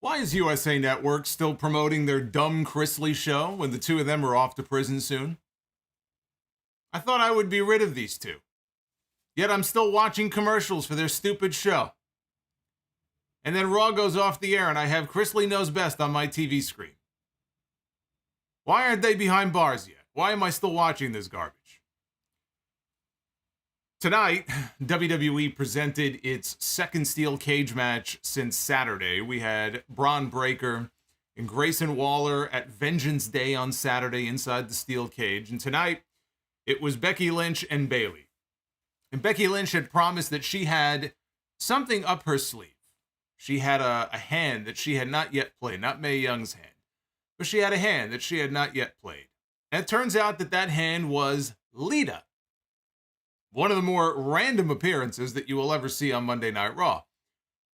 Why is USA Network still promoting their dumb Chrisley show when the two of them are off to prison soon? I thought I would be rid of these two. Yet I'm still watching commercials for their stupid show. And then Raw goes off the air and I have Chrisley Knows Best on my TV screen. Why aren't they behind bars yet? Why am I still watching this garbage? Tonight, WWE presented its second steel cage match since Saturday. We had Braun Breaker and Grayson Waller at Vengeance Day on Saturday inside the steel cage. And tonight, it was Becky Lynch and Bayley. And Becky Lynch had promised that she had something up her sleeve. She had a hand that she had not yet played, not Mae Young's hand, but she had a hand that she had not yet played. And it turns out that that hand was LITA. One of the more random appearances that you will ever see on Monday Night Raw.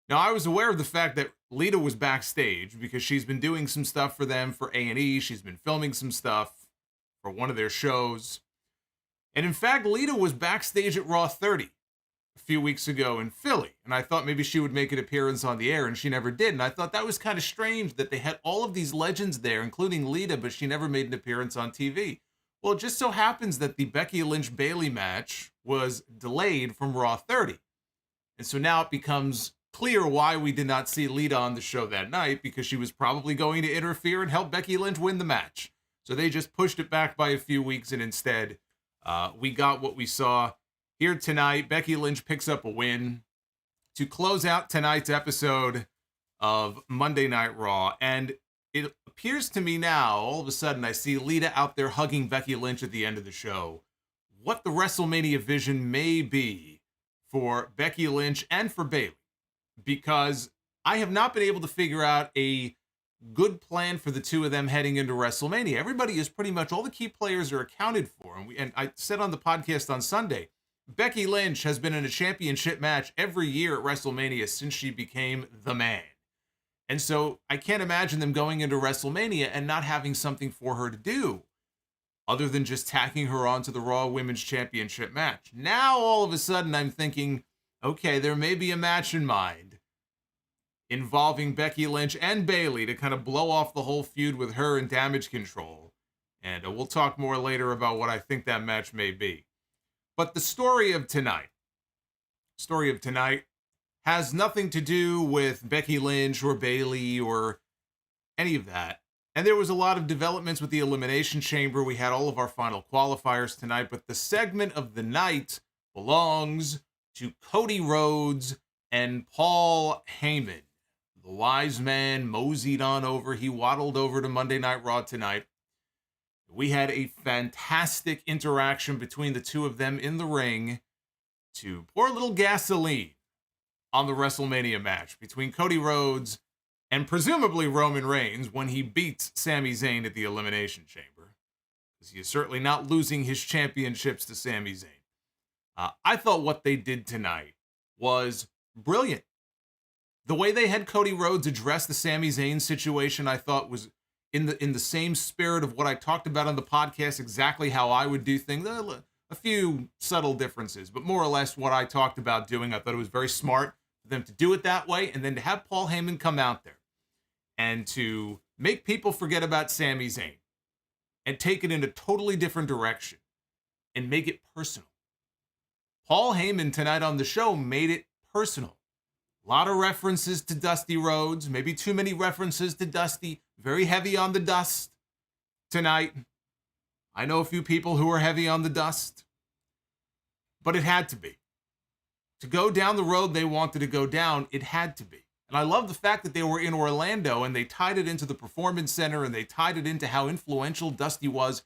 Now, I was aware of the fact that LITA was backstage because she's been doing some stuff for them for A&E. She's been filming some stuff for one of their shows. And in fact, LITA was backstage at Raw 30 a few weeks ago in Philly. And I thought maybe she would make an appearance on the air, and she never did. And I thought that was kind of strange that they had all of these legends there, including LITA, but she never made an appearance on TV. Well, it just so happens that the Becky Lynch-Bayley match was delayed from Raw 30. And so now it becomes clear why we did not see LITA on the show that night, because she was probably going to interfere and help Becky Lynch win the match. So they just pushed it back by a few weeks, and instead we got what we saw here tonight. Becky Lynch picks up a win to close out tonight's episode of Monday Night Raw. And it appears to me now, all of a sudden, I see LITA out there hugging Becky Lynch at the end of the show. What the WrestleMania vision may be for Becky Lynch and for Bayley. Because I have not been able to figure out a good plan for the two of them heading into WrestleMania. Everybody is pretty much, all the key players are accounted for. And I said on the podcast on Sunday, Becky Lynch has been in a championship match every year at WrestleMania since she became the man. And so I can't imagine them going into WrestleMania and not having something for her to do other than just tacking her onto the Raw Women's Championship match. Now, all of a sudden, I'm thinking, okay, there may be a match in mind involving Becky Lynch and Bayley to kind of blow off the whole feud with her and Damage Control. And we'll talk more later about what I think that match may be. But the story of tonight has nothing to do with Becky Lynch or Bayley or any of that. And there was a lot of developments with the Elimination Chamber. We had all of our final qualifiers tonight, but the segment of the night belongs to Cody Rhodes and Paul Heyman. The wise man moseyed on over. He waddled over to Monday Night Raw tonight. We had a fantastic interaction between the two of them in the ring to pour a little gasoline on the WrestleMania match between Cody Rhodes and presumably Roman Reigns when he beats Sami Zayn at the Elimination Chamber. Because he is certainly not losing his championships to Sami Zayn. I thought what they did tonight was brilliant. The way they had Cody Rhodes address the Sami Zayn situation, I thought was in the same spirit of what I talked about on the podcast, exactly how I would do things. A few subtle differences, but more or less what I talked about doing. I thought it was very smart for them to do it that way, and then to have Paul Heyman come out there and to make people forget about Sami Zayn and take it in a totally different direction and make it personal. Paul Heyman tonight on the show made it personal. A lot of references to Dusty Rhodes, maybe too many references to Dusty, very heavy on the dust tonight. I know a few people who are heavy on the dust, but it had to be. To go down the road they wanted to go down, it had to be. And I love the fact that they were in Orlando and they tied it into the Performance Center and they tied it into how influential Dusty was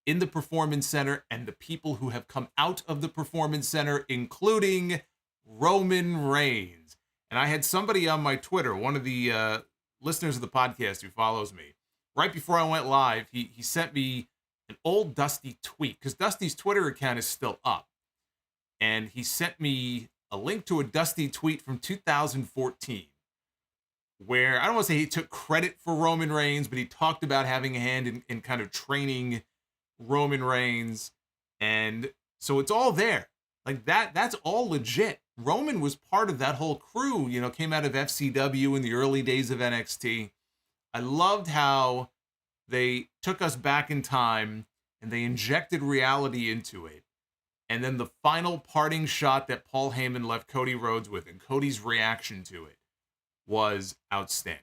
in the Performance Center and the people who have come out of the Performance Center, including Roman Reigns. And I had somebody on my Twitter, one of the listeners of the podcast who follows me, right before I went live, he sent me an old Dusty tweet, because Dusty's Twitter account is still up. And he sent me a link to a Dusty tweet from 2014, where I don't want to say he took credit for Roman Reigns, but he talked about having a hand in kind of training Roman Reigns. And so it's all there. Like that's all legit. Roman was part of that whole crew, came out of FCW in the early days of NXT. I loved how they took us back in time and they injected reality into it. And then the final parting shot that Paul Heyman left Cody Rhodes with and Cody's reaction to it was outstanding.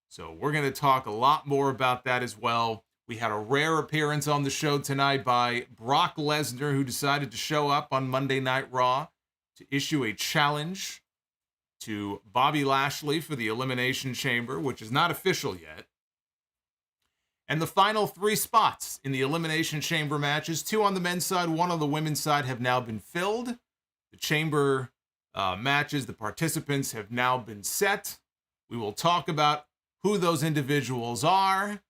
So we're going to talk a lot more about that as well. We had a rare appearance on the show tonight by Brock Lesnar, who decided to show up on Monday Night Raw to issue a challenge to Bobby Lashley for the Elimination Chamber, which is not official yet. And the final 3 spots in the Elimination Chamber matches, 2 on the men's side, 1 on the women's side, have now been filled. The Chamber matches, the participants have now been set. We will talk about who those individuals are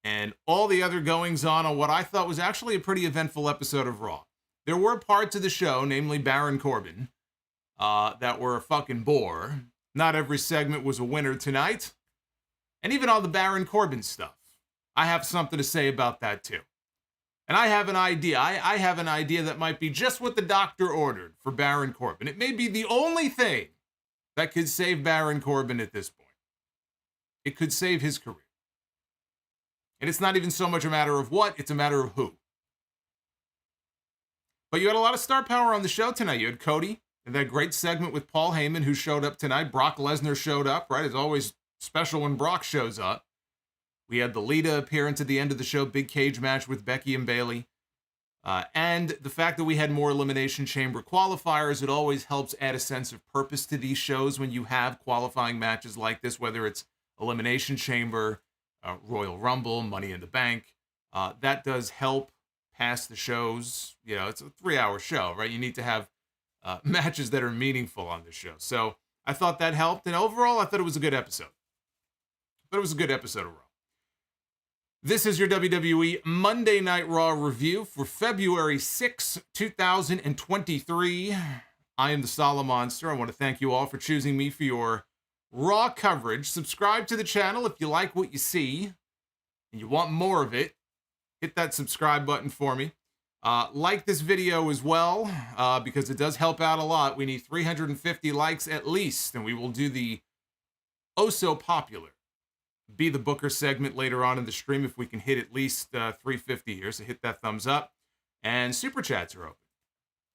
and all the other goings on what I thought was actually a pretty eventful episode of Raw. There were parts of the show, namely Baron Corbin, that were a fucking bore. Not every segment was a winner tonight. And even all the Baron Corbin stuff, I have something to say about that too. And I have an idea. I have an idea that might be just what the doctor ordered for Baron Corbin. It may be the only thing that could save Baron Corbin at this point. It could save his career. And it's not even so much a matter of what, it's a matter of who. But you had a lot of star power on the show tonight. You had Cody and that great segment with Paul Heyman, who showed up tonight. Brock Lesnar showed up, right? It's always special when Brock shows up. We had the LITA appearance at the end of the show, big cage match with Becky and Bayley. And the fact that we had more Elimination Chamber qualifiers, it always helps add a sense of purpose to these shows when you have qualifying matches like this, whether it's Elimination Chamber, Royal Rumble, Money in the Bank. That does help pass the shows. It's a 3-hour show, right? You need to have matches that are meaningful on the show. So I thought that helped. And overall, I thought it was a good episode. Of Raw. This is your WWE Monday Night Raw review for February 6, 2023. I am the Solomonster. I want to thank you all for choosing me for your Raw coverage. Subscribe to the channel if you like what you see and you want more of it. Hit that subscribe button for me. Like this video as well, because it does help out a lot. We need 350 likes at least, and we will do the oh-so-popular Be the Booker segment later on in the stream if we can hit at least 350 here. So hit that thumbs up. And Super Chats are open,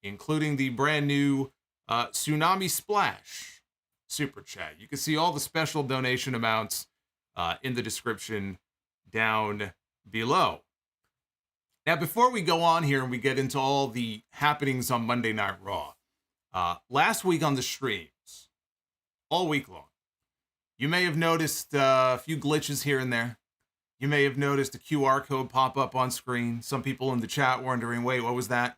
including the brand new Tsunami Splash Super Chat. You can see all the special donation amounts in the description down below. Now, before we go on here and we get into all the happenings on Monday Night Raw, last week on the streams, all week long, you may have noticed a few glitches here and there. You may have noticed a QR code pop up on screen. Some people in the chat wondering, wait, what was that?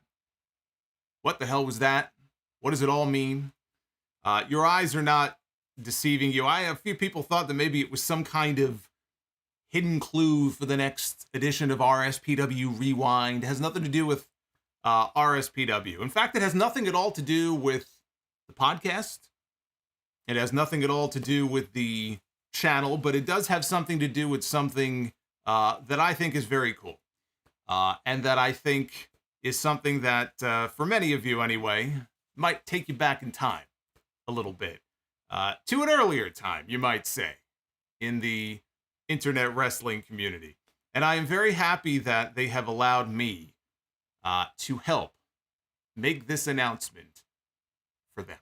What the hell was that? What does it all mean? Your eyes are not deceiving you. A few people thought that maybe it was some kind of hidden clue for the next edition of RSPW Rewind. It has nothing to do with RSPW. In fact, it has nothing at all to do with the podcast. It has nothing at all to do with the channel, but it does have something to do with something that I think is very cool. And that I think is something that, for many of you anyway, might take you back in time a little bit. To an earlier time, you might say, in the internet wrestling community. And I am very happy that they have allowed me to help make this announcement for them.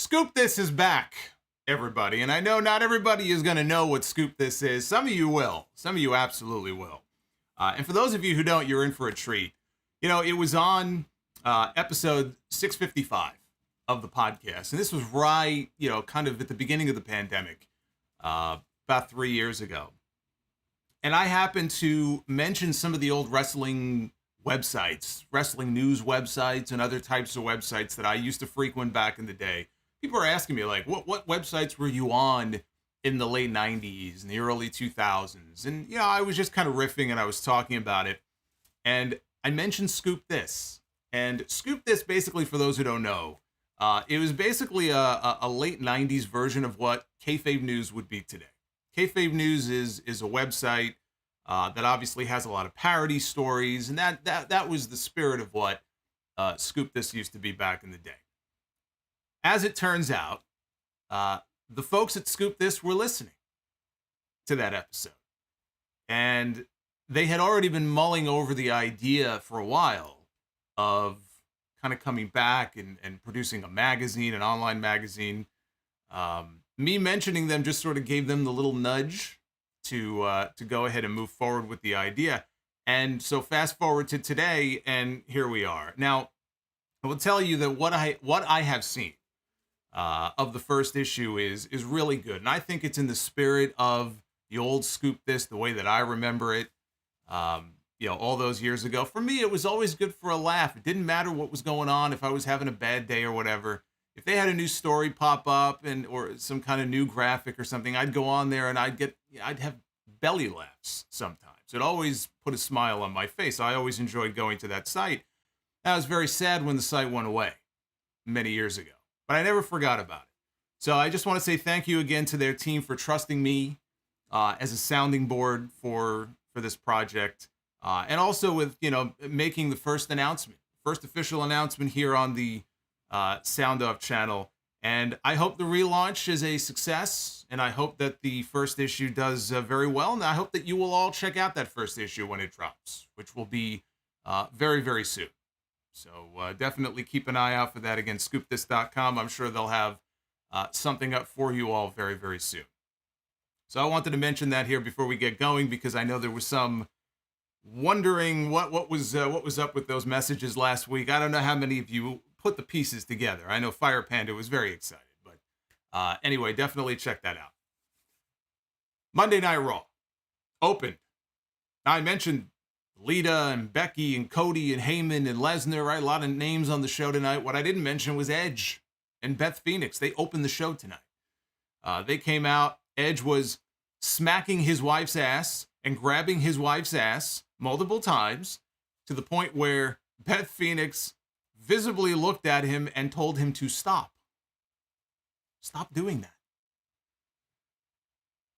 Scoop This is back, everybody. And I know not everybody is going to know what Scoop This is. Some of you will. Some of you absolutely will. And for those of you who don't, you're in for a treat. You know, it was on episode 655 of the podcast. And this was right, you know, kind of at the beginning of the pandemic, about 3 years ago. And I happened to mention some of the old wrestling websites, wrestling news websites, and other types of websites that I used to frequent back in the day. People are asking me, like, what websites were you on in the late 90s and the early 2000s? And, you know, I was just kind of riffing and I was talking about it. And I mentioned Scoop This. And Scoop This, basically, for those who don't know, it was basically a late 90s version of what Kayfabe News would be today. Kayfabe News is a website that obviously has a lot of parody stories. And that was the spirit of what Scoop This used to be back in the day. As it turns out, the folks at Scoop This were listening to that episode. And they had already been mulling over the idea for a while of kind of coming back and producing a magazine, an online magazine. Me mentioning them just sort of gave them the little nudge to go ahead and move forward with the idea. And so fast forward to today, and here we are. Now, I will tell you that what I have seen of the first issue is really good. And I think it's in the spirit of the old Scoop This, the way that I remember it, you know, all those years ago. For me, it was always good for a laugh. It didn't matter what was going on, if I was having a bad day or whatever. If they had a new story pop up or some kind of new graphic or something, I'd go on there and I'd have belly laughs sometimes. It always put a smile on my face. I always enjoyed going to that site. I was very sad when the site went away many years ago, but I never forgot about it. So I just want to say thank you again to their team for trusting me as a sounding board for this project. And also with, you know, making the first official announcement here on the Sound Off channel. And I hope the relaunch is a success. And I hope that the first issue does very well. And I hope that you will all check out that first issue when it drops, which will be very, very soon. So definitely keep an eye out for that. Again, scoopthis.com. I'm sure they'll have something up for you all very, very soon. So I wanted to mention that here before we get going, because I know there was some wondering what was up with those messages last week. I don't know how many of you put the pieces together. I know Fire Panda was very excited, but anyway, definitely check that out. Monday Night Raw opened. Now, I mentioned LITA and Becky and Cody and Heyman and Lesnar, right? A lot of names on the show tonight. What I didn't mention was Edge and Beth Phoenix. They opened the show tonight. They came out. Edge was smacking his wife's ass and grabbing his wife's ass multiple times, to the point where Beth Phoenix visibly looked at him and told him to stop. Stop doing that.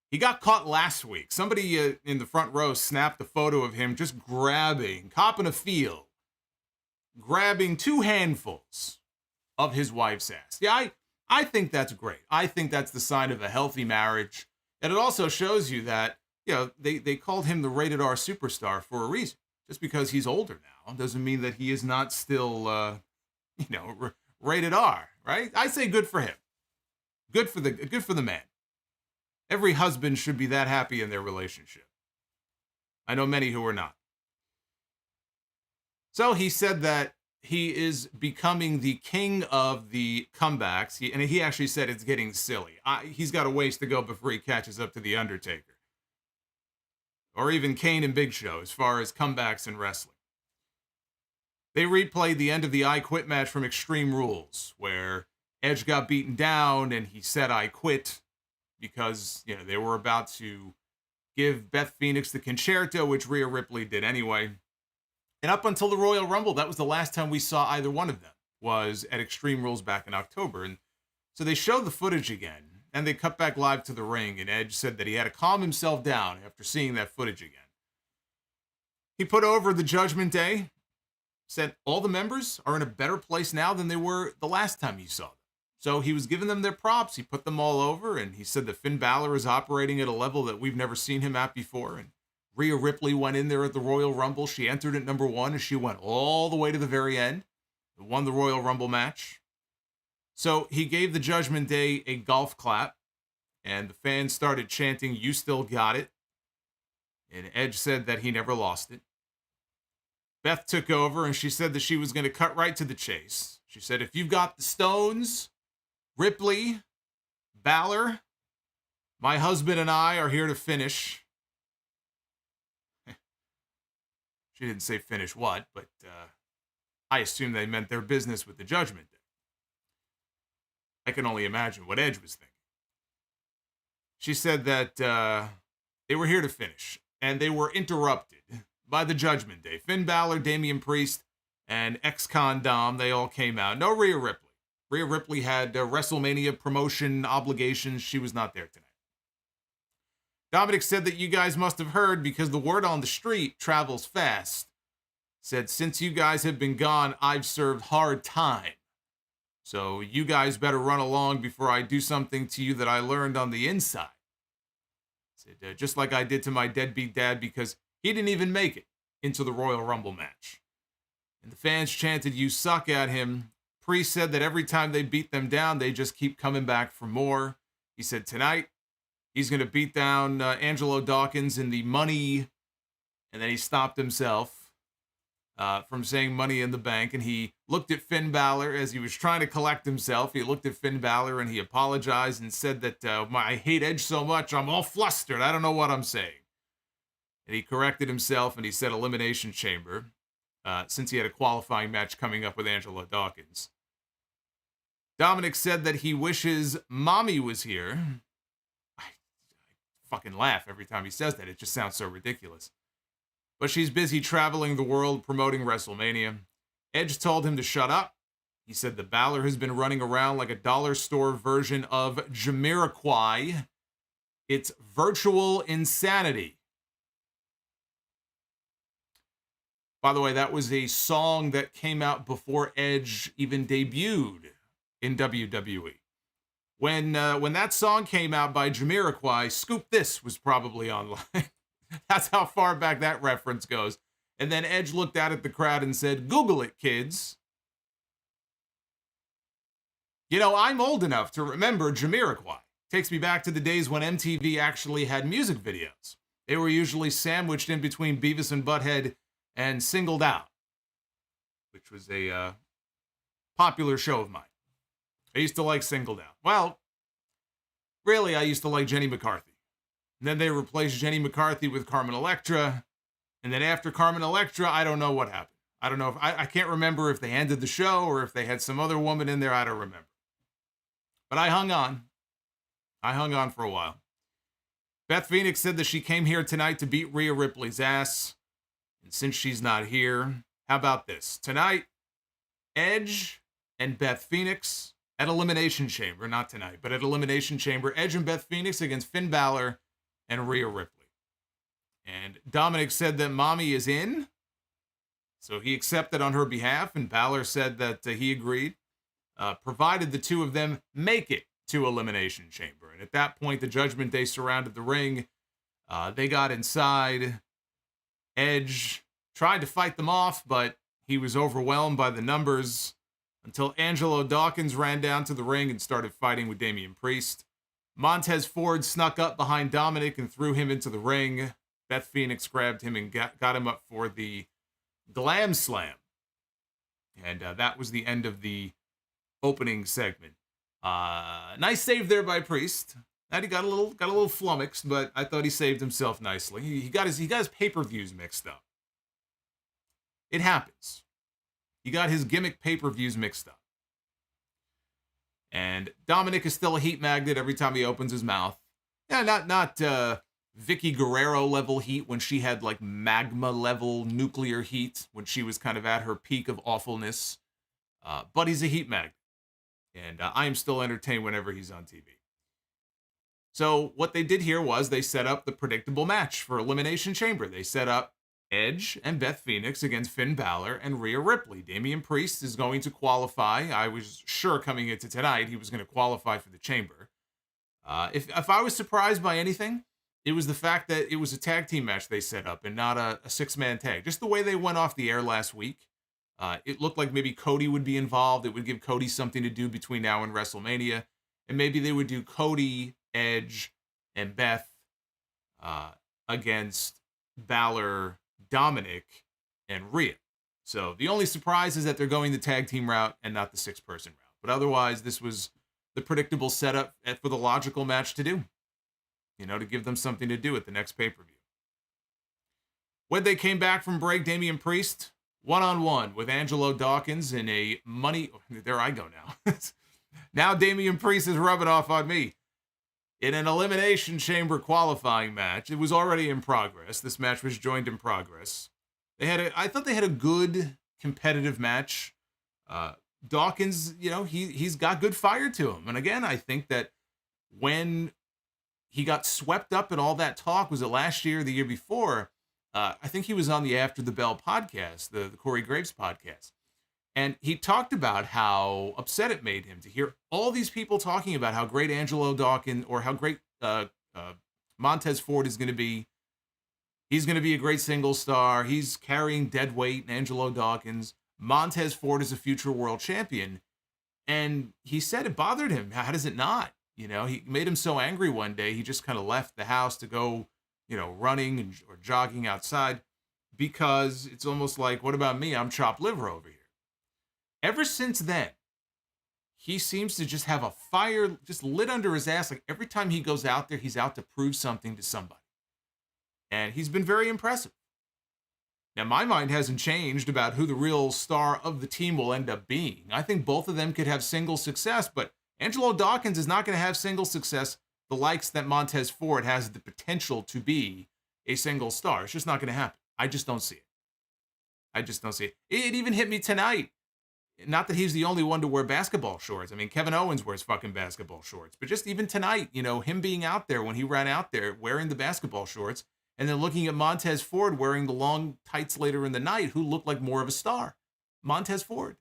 He got caught last week. Somebody in the front row snapped a photo of him just copping a feel, grabbing 2 handfuls of his wife's ass. Yeah, I think that's great. I think that's the sign of a healthy marriage. And it also shows you that, you know, they called him the rated R superstar for a reason. Just because he's older now doesn't mean that he is not still, rated R, right? I say good for him. Good for the man. Every husband should be that happy in their relationship. I know many who are not. So he said that he is becoming the king of the comebacks. He actually said it's getting silly. He's got a ways to go before he catches up to The Undertaker. Or even Kane and Big Show as far as comebacks in wrestling. They replayed the end of the I Quit match from Extreme Rules, where Edge got beaten down and he said, "I quit," because, you know, they were about to give Beth Phoenix the concerto, which Rhea Ripley did anyway. And up until the Royal Rumble, that was the last time we saw either one of them, was at Extreme Rules back in October. And so they showed the footage again, and they cut back live to the ring, and Edge said that he had to calm himself down after seeing that footage again. He put over the Judgment Day, said all the members are in a better place now than they were the last time you saw them. So he was giving them their props. He put them all over, and he said that Finn Balor is operating at a level that we've never seen him at before. And Rhea Ripley went in there at the Royal Rumble. She entered at number 1, and she went all the way to the very end and won the Royal Rumble match. So he gave the Judgment Day a golf clap, and the fans started chanting, "You still got it." And Edge said that he never lost it. Beth took over, and she said that she was going to cut right to the chase. She said, "If you've got the stones, Ripley, Balor, my husband and I are here to finish." She didn't say finish what, but I assume they meant their business with the Judgment Day. I can only imagine what Edge was thinking. She said that they were here to finish, and they were interrupted by the Judgment Day. Finn Balor, Damien Priest, and ex-con Dom, they all came out. No Rhea Ripley. Rhea Ripley had WrestleMania promotion obligations. She was not there tonight. Dominic said that you guys must have heard because the word on the street travels fast. Said, since you guys have been gone, I've served hard time. So you guys better run along before I do something to you that I learned on the inside. Said, just like I did to my deadbeat dad because he didn't even make it into the Royal Rumble match. And the fans chanted, "You suck" at him. Priest said that every time they beat them down, they just keep coming back for more. He said tonight, he's going to beat down Angelo Dawkins in the money. And then he stopped himself from saying Money in the Bank. And he looked at Finn Balor as he was trying to collect himself. He looked at Finn Balor and he apologized and said that I hate Edge so much, I'm all flustered. I don't know what I'm saying. And he corrected himself and he said Elimination Chamber, since he had a qualifying match coming up with Angelo Dawkins. Dominic said that he wishes Mommy was here. I fucking laugh every time he says that. It just sounds so ridiculous. But she's busy traveling the world promoting WrestleMania. Edge told him to shut up. He said that Balor has been running around like a dollar store version of Jamiroquai. It's virtual insanity. By the way, that was a song that came out before Edge even debuted in WWE. When that song came out by Jamiroquai, Scoop This was probably online. That's how far back that reference goes. And then Edge looked out at the crowd and said, "Google it, kids." You know, I'm old enough to remember Jamiroquai. Takes me back to the days when MTV actually had music videos. They were usually sandwiched in between Beavis and Butthead and Singled Out, which was a popular show of mine. I used to like Singled Out. Well, really, I used to like Jenny McCarthy. And then they replaced Jenny McCarthy with Carmen Electra. And then after Carmen Electra, I don't know what happened. I don't know if I can't remember if they ended the show or if they had some other woman in there. I don't remember. But I hung on. I hung on for a while. Beth Phoenix said that she came here tonight to beat Rhea Ripley's ass. And since she's not here, how about this? Tonight, Edge and Beth Phoenix at Elimination Chamber. Not tonight, but at Elimination Chamber. Edge and Beth Phoenix against Finn Balor and Rhea Ripley. And Dominic said that Mommy is in. So he accepted on her behalf. And Balor said that he agreed, provided the two of them make it to Elimination Chamber. And at that point, the Judgment Day surrounded the ring. They got inside. Edge tried to fight them off, but he was overwhelmed by the numbers until Angelo Dawkins ran down to the ring and started fighting with Damien Priest. Montez Ford snuck up behind Dominic and threw him into the ring. Beth Phoenix grabbed him and got him up for the Glam Slam. And that was the end of the opening segment. Nice save there by Priest. That he got a little flummoxed, but I thought he saved himself nicely. He got his pay-per-views mixed up. It happens. He got his gimmick pay-per-views mixed up. And Dominic is still a heat magnet every time he opens his mouth. Yeah, not Vicky Guerrero level heat when she had like magma level nuclear heat when she was kind of at her peak of awfulness. But he's a heat magnet. And I am still entertained whenever he's on TV. So what they did here was they set up the predictable match for Elimination Chamber. They set up Edge and Beth Phoenix against Finn Balor and Rhea Ripley. Damien Priest is going to qualify. I was sure coming into tonight he was going to qualify for the Chamber. If I was surprised by anything, it was the fact that it was a tag team match they set up and not a six-man tag. Just the way they went off the air last week. It looked like maybe Cody would be involved. It would give Cody something to do between now and WrestleMania. And maybe they would do Cody, Edge, and Beth against Balor, Dominic, and Rhea. So the only surprise is that they're going the tag team route and not the 6-person route. But otherwise, this was the predictable setup for the logical match to do. To give them something to do at the next pay-per-view. When they came back from break, Damien Priest, one-on-one with Angelo Dawkins in a money... There I go now. Now Damien Priest is rubbing off on me. In an Elimination Chamber qualifying match. It was already in progress. This match was joined in progress. I thought they had a good competitive match. Dawkins, he's got good fire to him. And again, I think that when he got swept up in all that talk, was it last year or the year before? I think he was on the After the Bell podcast, the Corey Graves podcast. And he talked about how upset it made him to hear all these people talking about how great Angelo Dawkins or how great Montez Ford is going to be. He's going to be a great single star. He's carrying dead weight in Angelo Dawkins. Montez Ford is a future world champion. And he said it bothered him. How does it not? He made him so angry one day, he just kind of left the house to go, running or jogging outside because it's almost like, what about me? I'm chopped liver over here. Ever since then, he seems to just have a fire just lit under his ass. Like every time he goes out there, he's out to prove something to somebody. And he's been very impressive. Now, my mind hasn't changed about who the real star of the team will end up being. I think both of them could have single success, but Angelo Dawkins is not going to have single success the likes that Montez Ford has the potential to be a single star. It's just not going to happen. I just don't see it. It even hit me tonight. Not that he's the only one to wear basketball shorts. I mean, Kevin Owens wears fucking basketball shorts. But just even tonight, him being out there when he ran out there wearing the basketball shorts and then looking at Montez Ford wearing the long tights later in the night, who looked like more of a star. Montez Ford.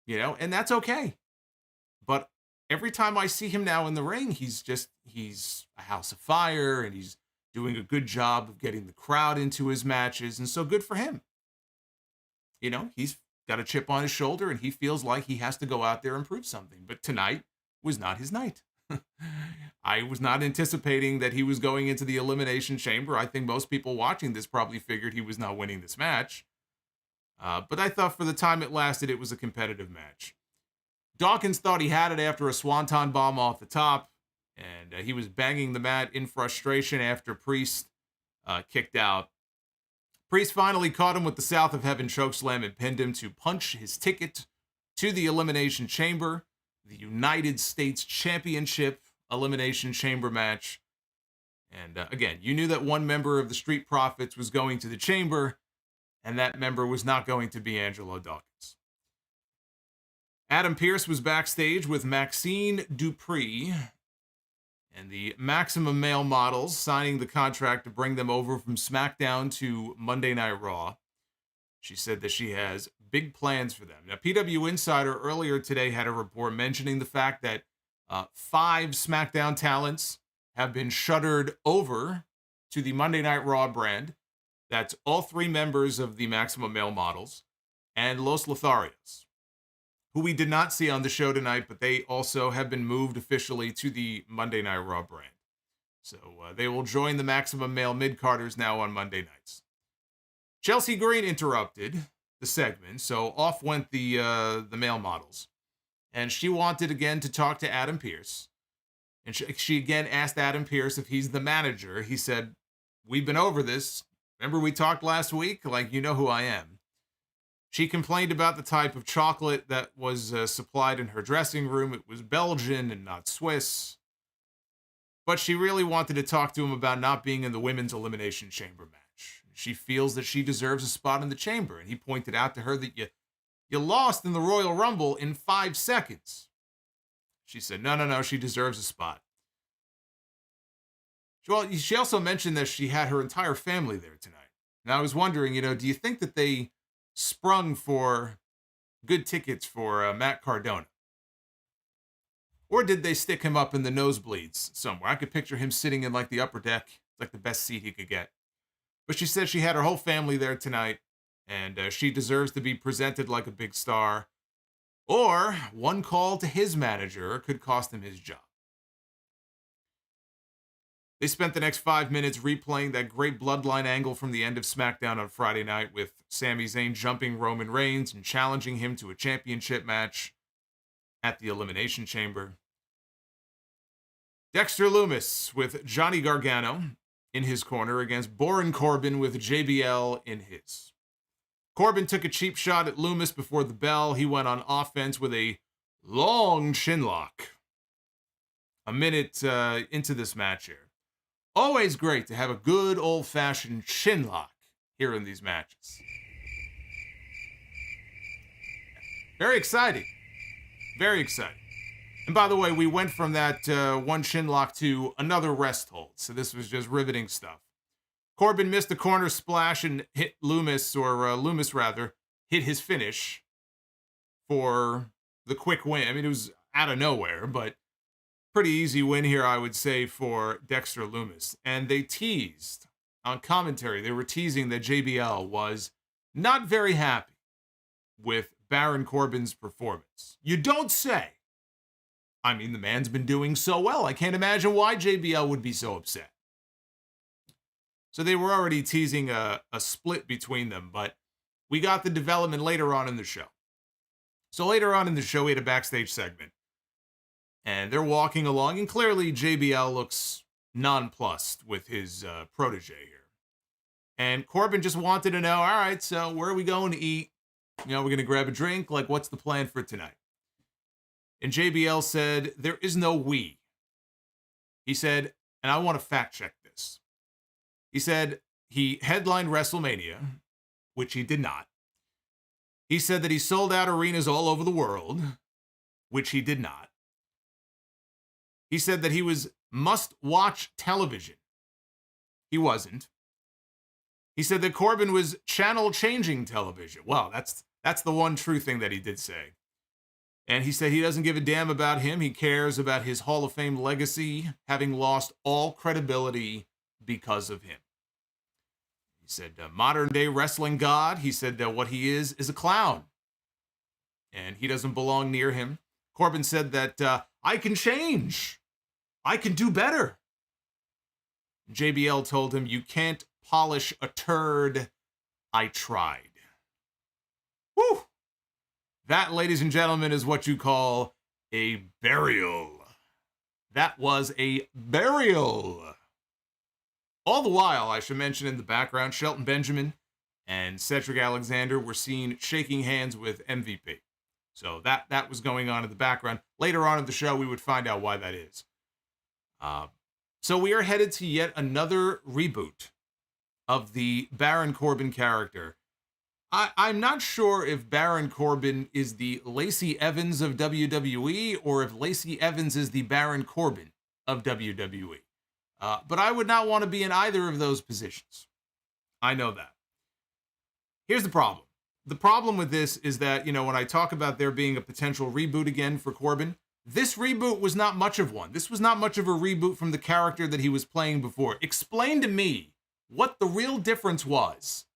And that's okay. But every time I see him now in the ring, he's a house of fire and he's doing a good job of getting the crowd into his matches. And so good for him. He's got a chip on his shoulder and he feels like he has to go out there and prove something. But tonight was not his night. I was not anticipating that he was going into the Elimination Chamber. I think most people watching this probably figured he was not winning this match. But I thought for the time it lasted, it was a competitive match. Dawkins thought he had it after a swanton bomb off the top, and he was banging the mat in frustration after Priest kicked out. Priest finally caught him with the South of Heaven chokeslam and pinned him to punch his ticket to the Elimination Chamber, the United States Championship Elimination Chamber match. And again, you knew that one member of the Street Profits was going to the chamber, and that member was not going to be Angelo Dawkins. Adam Pearce was backstage with Maxine Dupree and the Maximum Male Models signing the contract to bring them over from SmackDown to Monday Night Raw. She said that she has big plans for them. Now, PW Insider earlier today had a report mentioning the fact that 5 SmackDown talents have been shuttered over to the Monday Night Raw brand. That's all 3 members of the Maximum Male Models and Los Lotharios, who we did not see on the show tonight, but they also have been moved officially to the Monday Night Raw brand. So they will join the Maximum Male Mid-Carders now on Monday nights. Chelsea Green interrupted the segment, so off went the male models. And she wanted again to talk to Adam Pearce. And she again asked Adam Pearce if he's the manager. He said, "We've been over this. Remember we talked last week? Like, you know who I am." She complained about the type of chocolate that was supplied in her dressing room. It was Belgian and not Swiss. But she really wanted to talk to him about not being in the Women's Elimination Chamber match. She feels that she deserves a spot in the chamber. And he pointed out to her that you lost in the Royal Rumble in 5 seconds. She said, no, she deserves a spot. Well, she also mentioned that she had her entire family there tonight. And I was wondering, do you think that they sprung for good tickets for Matt Cardona? Or did they stick him up in the nosebleeds somewhere? I could picture him sitting in like the upper deck, like the best seat he could get. But she said she had her whole family there tonight, and she deserves to be presented like a big star. Or one call to his manager could cost him his job. They spent the next 5 minutes replaying that great bloodline angle from the end of SmackDown on Friday night, with Sami Zayn jumping Roman Reigns and challenging him to a championship match at the Elimination Chamber. Dexter Lumis with Johnny Gargano in his corner against Baron Corbin with JBL in his. Corbin took a cheap shot at Lumis before the bell. He went on offense with a long chinlock. A minute into this match here. Always great to have a good old-fashioned chinlock here in these matches. Very exciting. Very exciting. And by the way, we went from that one chinlock to another rest hold. So this was just riveting stuff. Corbin missed the corner splash and hit Lumis, or Lumis rather, hit his finish for the quick win. I mean, it was out of nowhere, but pretty easy win here, I would say, for Dexter Lumis. And they teased on commentary. They were teasing that JBL was not very happy with Baron Corbin's performance. You don't say. I mean, the man's been doing so well. I can't imagine why JBL would be so upset. So they were already teasing a split between them, but we got the development later on in the show. So later on in the show, we had a backstage segment. And they're walking along, and clearly JBL looks nonplussed with his protege here. And Corbin just wanted to know, all right, so where are we going to eat? You know, we're going to grab a drink? Like, what's the plan for tonight? And JBL said, there is no we. He said, and I want to fact check this. He said he headlined WrestleMania, which he did not. He said that he sold out arenas all over the world, which he did not. He said that he was must-watch television. He wasn't. He said that Corbin was channel-changing television. Well, that's the one true thing that he did say. And he said he doesn't give a damn about him. He cares about his Hall of Fame legacy, having lost all credibility because of him. He said, modern-day wrestling god, he said that what he is a clown. And he doesn't belong near him. Corbin said that, I can change. I can do better. JBL told him, you can't polish a turd. I tried. Woo! That, ladies and gentlemen, is what you call a burial. That was a burial. All the while, I should mention in the background, Shelton Benjamin and Cedric Alexander were seen shaking hands with MVP. So that was going on in the background. Later on in the show, we would find out why that is. So we are headed to yet another reboot of the Baron Corbin character. I'm not sure if Baron Corbin is the Lacey Evans of WWE or if Lacey Evans is the Baron Corbin of WWE. But I would not want to be in either of those positions. I know that. Here's the problem. The problem with this is that, you know, when I talk about there being a potential reboot again for Corbin, this reboot was not much of one. This was not much of a reboot from the character that he was playing before. Explain to me what the real difference was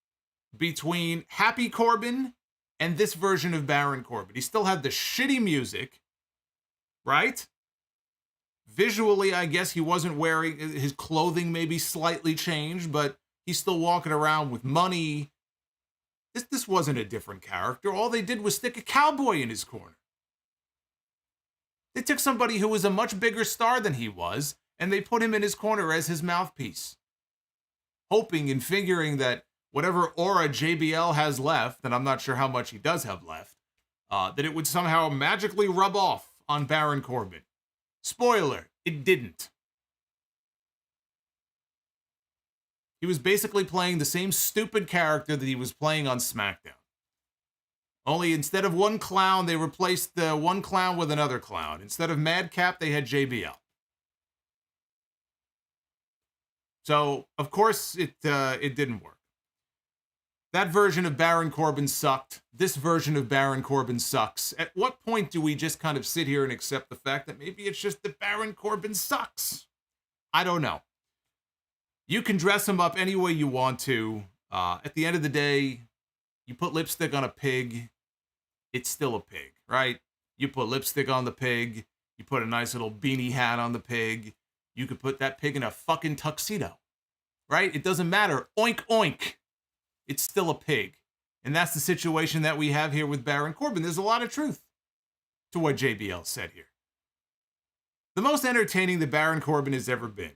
between Happy Corbin and this version of Baron Corbin. He still had the shitty music, right? Visually, I guess he wasn't wearing, his clothing maybe slightly changed, but he's still walking around with money. This wasn't a different character. All they did was stick a cowboy in his corner. They took somebody who was a much bigger star than he was, and they put him in his corner as his mouthpiece. Hoping and figuring that whatever aura JBL has left, and I'm not sure how much he does have left, that it would somehow magically rub off on Baron Corbin. Spoiler, it didn't. He was basically playing the same stupid character that he was playing on SmackDown. Only instead of one clown, they replaced the one clown with another clown. Instead of Madcap, they had JBL. So, of course, it didn't work. That version of Baron Corbin sucked. This version of Baron Corbin sucks. At what point do we just kind of sit here and accept the fact that maybe it's just that Baron Corbin sucks? I don't know. You can dress him up any way you want to. At the end of the day, You put lipstick on a pig, it's still a pig, right? You put lipstick on the pig, you put a nice little beanie hat on the pig, you could put that pig in a fucking tuxedo, right? It doesn't matter. Oink, oink. It's still a pig. And that's the situation that we have here with Baron Corbin. There's a lot of truth to what JBL said here. The most entertaining that Baron Corbin has ever been.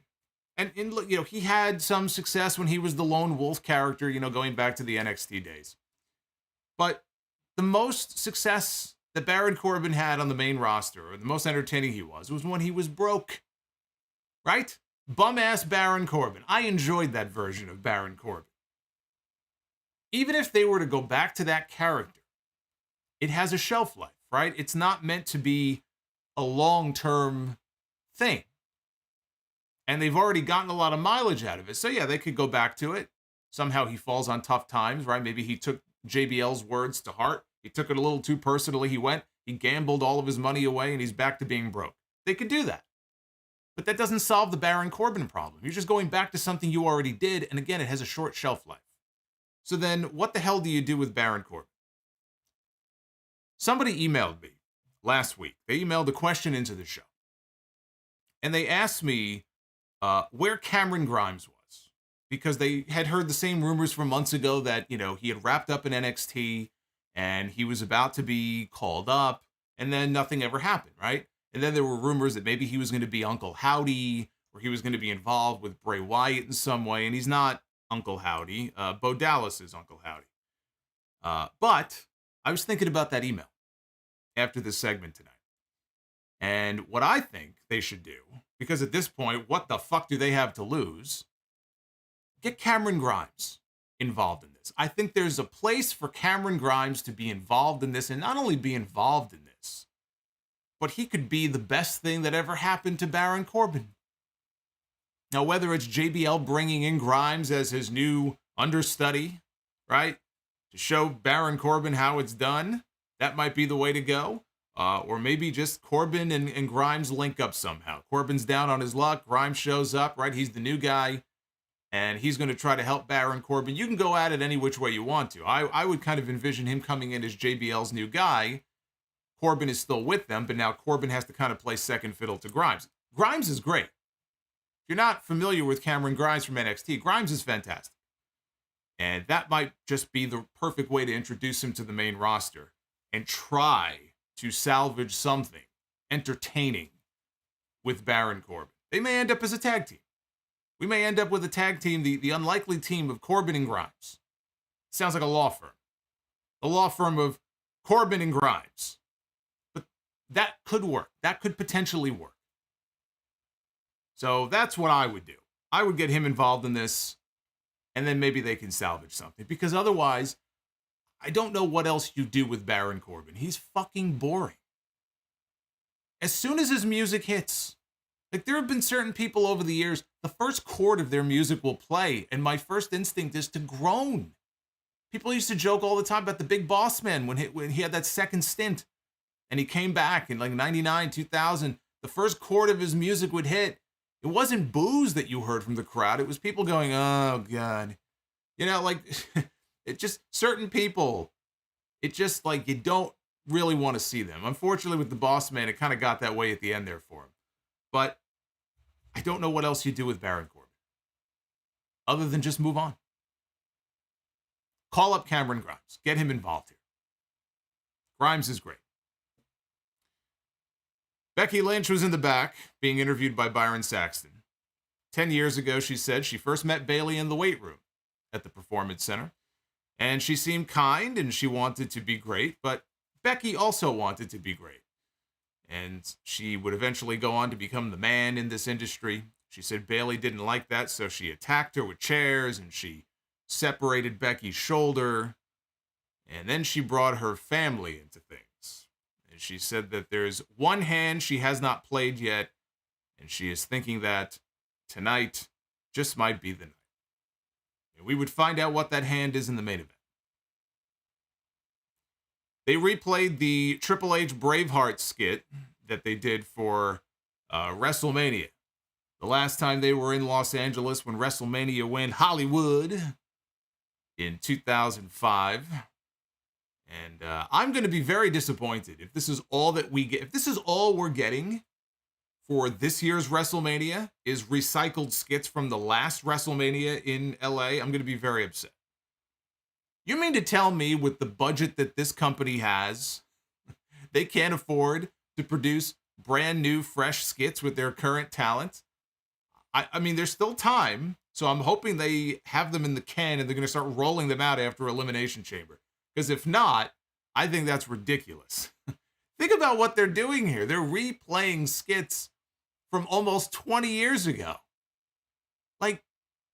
And you know, he had some success when he was the lone wolf character, you know, going back to the NXT days. But the most success that Baron Corbin had on the main roster, or the most entertaining he was when he was broke. Right? Bum-ass Baron Corbin. I enjoyed that version of Baron Corbin. Even if they were to go back to that character, it has a shelf life, right? It's not meant to be a long-term thing. And they've already gotten a lot of mileage out of it. So yeah, they could go back to it. Somehow he falls on tough times, right? Maybe he took JBL's words to heart. He took it a little too personally. He gambled all of his money away, and he's back to being broke. They could do that. But that doesn't solve the Baron Corbin problem. You're just going back to something you already did, and again, it has a short shelf life. So then, what the hell do you do with Baron Corbin? Somebody emailed me last week. They emailed a question into the show. And they asked me where Cameron Grimes was. Because they had heard the same rumors from months ago that, you know, he had wrapped up in NXT, and he was about to be called up, and then nothing ever happened, right? And then there were rumors that maybe he was going to be Uncle Howdy, or he was going to be involved with Bray Wyatt in some way, and he's not Uncle Howdy. Bo Dallas is Uncle Howdy. But I was thinking about that email after this segment tonight. And what I think they should do, because at this point, what the fuck do they have to lose? Get Cameron Grimes involved in this. I think there's a place for Cameron Grimes to be involved in this, and not only be involved in this, but he could be the best thing that ever happened to Baron Corbin. Now, whether it's JBL bringing in Grimes as his new understudy, right, to show Baron Corbin how it's done, that might be the way to go. Or maybe just Corbin and Grimes link up somehow. Corbin's down on his luck. Grimes shows up, right? He's the new guy, and he's going to try to help Baron Corbin. You can go at it any which way you want to. I would kind of envision him coming in as JBL's new guy. Corbin is still with them, but now Corbin has to kind of play second fiddle to Grimes. Grimes is great. If you're not familiar with Cameron Grimes from NXT, Grimes is fantastic. And that might just be the perfect way to introduce him to the main roster and try to salvage something entertaining with Baron Corbin. They may end up as a tag team. We may end up with a tag team, the unlikely team of Corbin and Grimes. Sounds like a law firm. A law firm of Corbin and Grimes. But that could work. That could potentially work. So that's what I would do. I would get him involved in this, and then maybe they can salvage something. Because otherwise, I don't know what else you do with Baron Corbin. He's fucking boring. As soon as his music hits, like there have been certain people over the years, the first chord of their music will play, and my first instinct is to groan. People used to joke all the time about the Big Boss Man when he had that second stint, and he came back in like 99, 2000. The first chord of his music would hit. It wasn't boos that you heard from the crowd. It was people going, oh, God. You know, like, it just, certain people, it just, like, you don't really want to see them. Unfortunately, with the Boss Man, it kind of got that way at the end there for him. But I don't know what else you do with Baron Corbin, other than just move on. Call up Cameron Grimes. Get him involved here. Grimes is great. Becky Lynch was in the back, being interviewed by Byron Saxton. 10 years ago, she said she first met Bayley in the weight room at the Performance Center. And she seemed kind and she wanted to be great, but Becky also wanted to be great. And she would eventually go on to become the man in this industry. She said Bayley didn't like that, so she attacked her with chairs and she separated Becky's shoulder. And then she brought her family into things. And she said that there's one hand she has not played yet, and she is thinking that tonight just might be the night. And we would find out what that hand is in the main event. They replayed the Triple H Braveheart skit that they did for WrestleMania. The last time they were in Los Angeles when WrestleMania went Hollywood in 2005. And I'm going to be very disappointed if this is all that we get. If this is all we're getting for this year's WrestleMania is recycled skits from the last WrestleMania in LA, I'm going to be very upset. You mean to tell me with the budget that this company has, they can't afford to produce brand new, fresh skits with their current talent? I mean, there's still time, so I'm hoping they have them in the can and they're going to start rolling them out after Elimination Chamber. Because if not, I think that's ridiculous. Think about what they're doing here. They're replaying skits from almost 20 years ago. Like,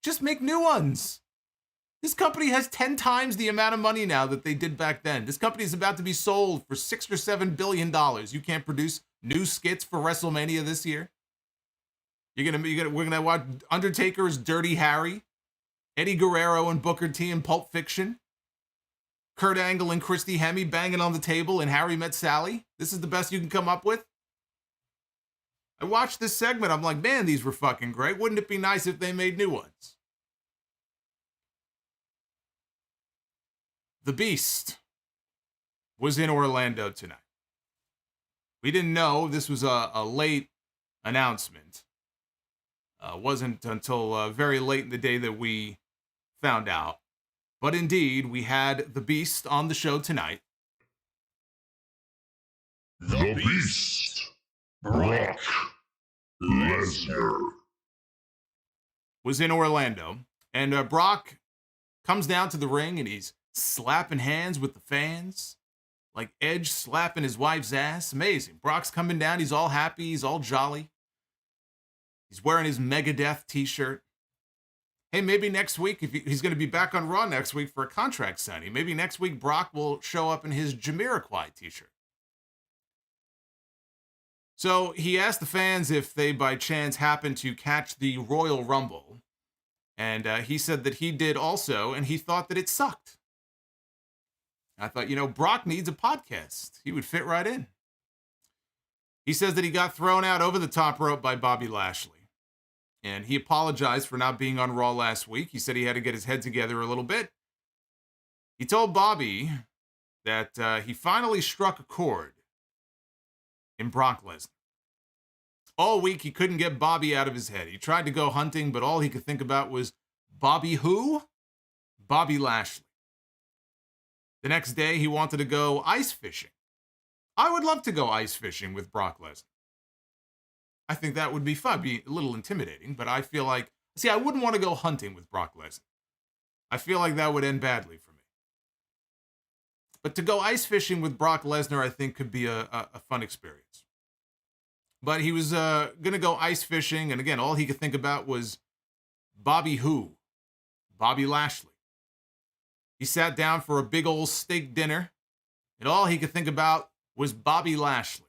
just make new ones. This company has 10 times the amount of money now that they did back then. This company is about to be sold for $6 or $7 billion. You can't produce new skits for WrestleMania this year. We're gonna watch Undertaker's Dirty Harry, Eddie Guerrero and Booker T in Pulp Fiction, Kurt Angle and Christy Hemme banging on the table and Harry Met Sally. This is the best you can come up with? I watched this segment. I'm like, man, these were fucking great. Wouldn't it be nice if they made new ones? The Beast was in Orlando tonight. We didn't know this was a late announcement. Wasn't until very late in the day that we found out. But indeed, we had the Beast on the show tonight. The Beast, Brock Lesnar, was in Orlando. And Brock comes down to the ring and he's slapping hands with the fans. Like Edge slapping his wife's ass. Amazing. Brock's coming down. He's all happy. He's all jolly. He's wearing his Megadeth t-shirt. Hey, maybe next week, if he's going to be back on Raw next week for a contract signing, maybe next week Brock will show up in his Jamiroquai t-shirt. So he asked the fans if they by chance happened to catch the Royal Rumble. And he said that he did also, and he thought that it sucked. I thought, Brock needs a podcast. He would fit right in. He says that he got thrown out over the top rope by Bobby Lashley. And he apologized for not being on Raw last week. He said he had to get his head together a little bit. He told Bobby that he finally struck a chord in Brock Lesnar. All week, he couldn't get Bobby out of his head. He tried to go hunting, but all he could think about was Bobby who? Bobby Lashley. The next day, he wanted to go ice fishing. I would love to go ice fishing with Brock Lesnar. I think that would be fun. Be a little intimidating, but I feel like... See, I wouldn't want to go hunting with Brock Lesnar. I feel like that would end badly for me. But to go ice fishing with Brock Lesnar, I think, could be a fun experience. But he was going to go ice fishing, and again, all he could think about was Bobby who? Bobby Lashley. He sat down for a big old steak dinner, and all he could think about was Bobby Lashley.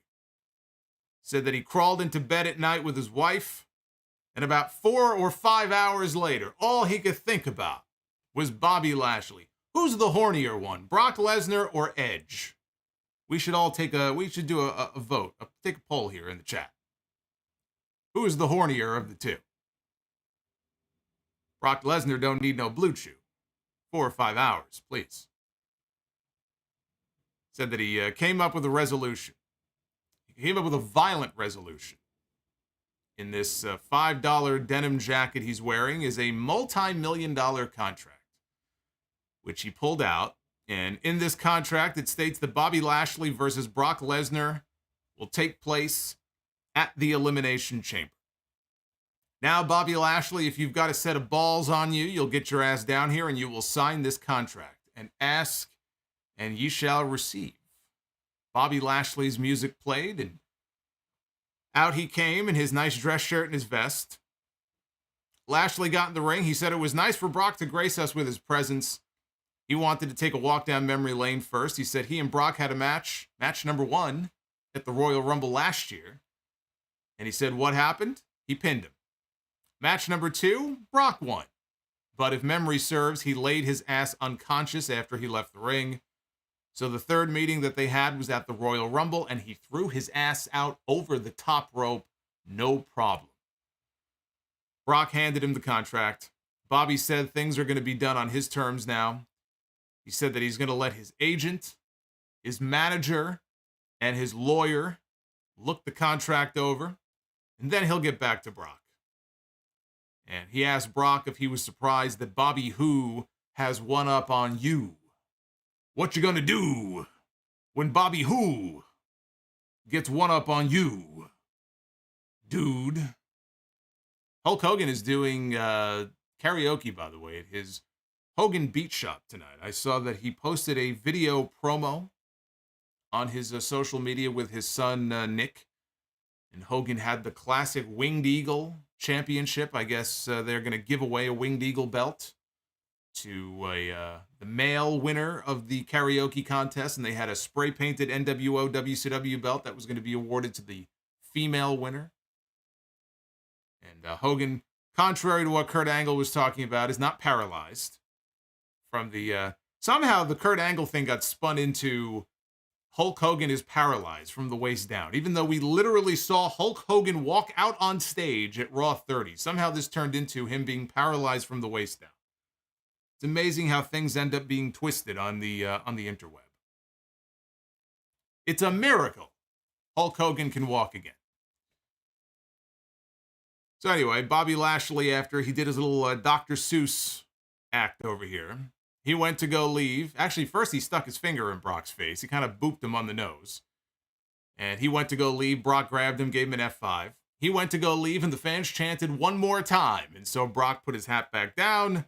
Said that he crawled into bed at night with his wife, and about 4 or 5 hours later, all he could think about was Bobby Lashley. Who's the hornier one, Brock Lesnar or Edge? We should do a vote, take a poll here in the chat. Who is the hornier of the two? Brock Lesnar don't need no blue chew. 4 or 5 hours, please. Said that he came up with a resolution. He came up with a violent resolution. In this $5 denim jacket he's wearing is a multi-million-dollar contract, which he pulled out. And in this contract, it states that Bobby Lashley versus Brock Lesnar will take place at the Elimination Chamber. Now, Bobby Lashley, if you've got a set of balls on you, you'll get your ass down here and you will sign this contract. And ask, and ye shall receive. Bobby Lashley's music played, and out he came in his nice dress shirt and his vest. Lashley got in the ring. He said it was nice for Brock to grace us with his presence. He wanted to take a walk down memory lane first. He said he and Brock had a match number 1, at the Royal Rumble last year. And he said what happened? He pinned him. Match number 2, Brock won. But if memory serves, he laid his ass unconscious after he left the ring. So the third meeting that they had was at the Royal Rumble, and he threw his ass out over the top rope, no problem. Brock handed him the contract. Bobby said things are going to be done on his terms now. He said that he's going to let his agent his manager and his lawyer look the contract over, and then he'll get back to Brock. And he asked Brock if he was surprised that Bobby Who has one up on you. What you gonna do when Bobby Who gets one up on you, dude? Hulk Hogan is doing karaoke, by the way, at his Hogan Beat Shop tonight. I saw that he posted a video promo on his social media with his son, Nick. And Hogan had the classic Winged Eagle championship. I guess they're going to give away a Winged Eagle belt to the male winner of the karaoke contest. And they had a spray-painted NWO WCW belt that was going to be awarded to the female winner. And Hogan, contrary to what Kurt Angle was talking about, is not paralyzed from the... somehow the Kurt Angle thing got spun into Hulk Hogan is paralyzed from the waist down, even though we literally saw Hulk Hogan walk out on stage at Raw 30. Somehow this turned into him being paralyzed from the waist down. It's amazing how things end up being twisted on the interweb. It's a miracle Hulk Hogan can walk again. So anyway, Bobby Lashley, after he did his little Dr. Seuss act over here, he went to go leave. Actually, first he stuck his finger in Brock's face. He kind of booped him on the nose. And he went to go leave. Brock grabbed him, gave him an F5. He went to go leave, and the fans chanted one more time. And so Brock put his hat back down,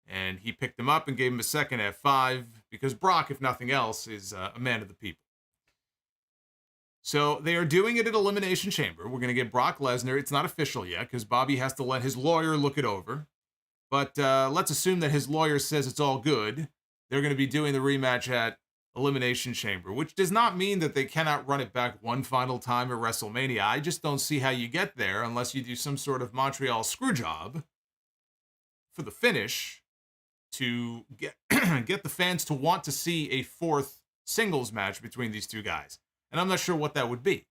and he picked him up and gave him a second F5, because Brock, if nothing else, is a man of the people. So they are doing it at Elimination Chamber. We're going to get Brock Lesnar. It's not official yet, because Bobby has to let his lawyer look it over. But let's assume that his lawyer says it's all good. They're going to be doing the rematch at Elimination Chamber, which does not mean that they cannot run it back one final time at WrestleMania. I just don't see how you get there unless you do some sort of Montreal screw job for the finish to get get the fans to want to see a fourth singles match between these two guys. And I'm not sure what that would be.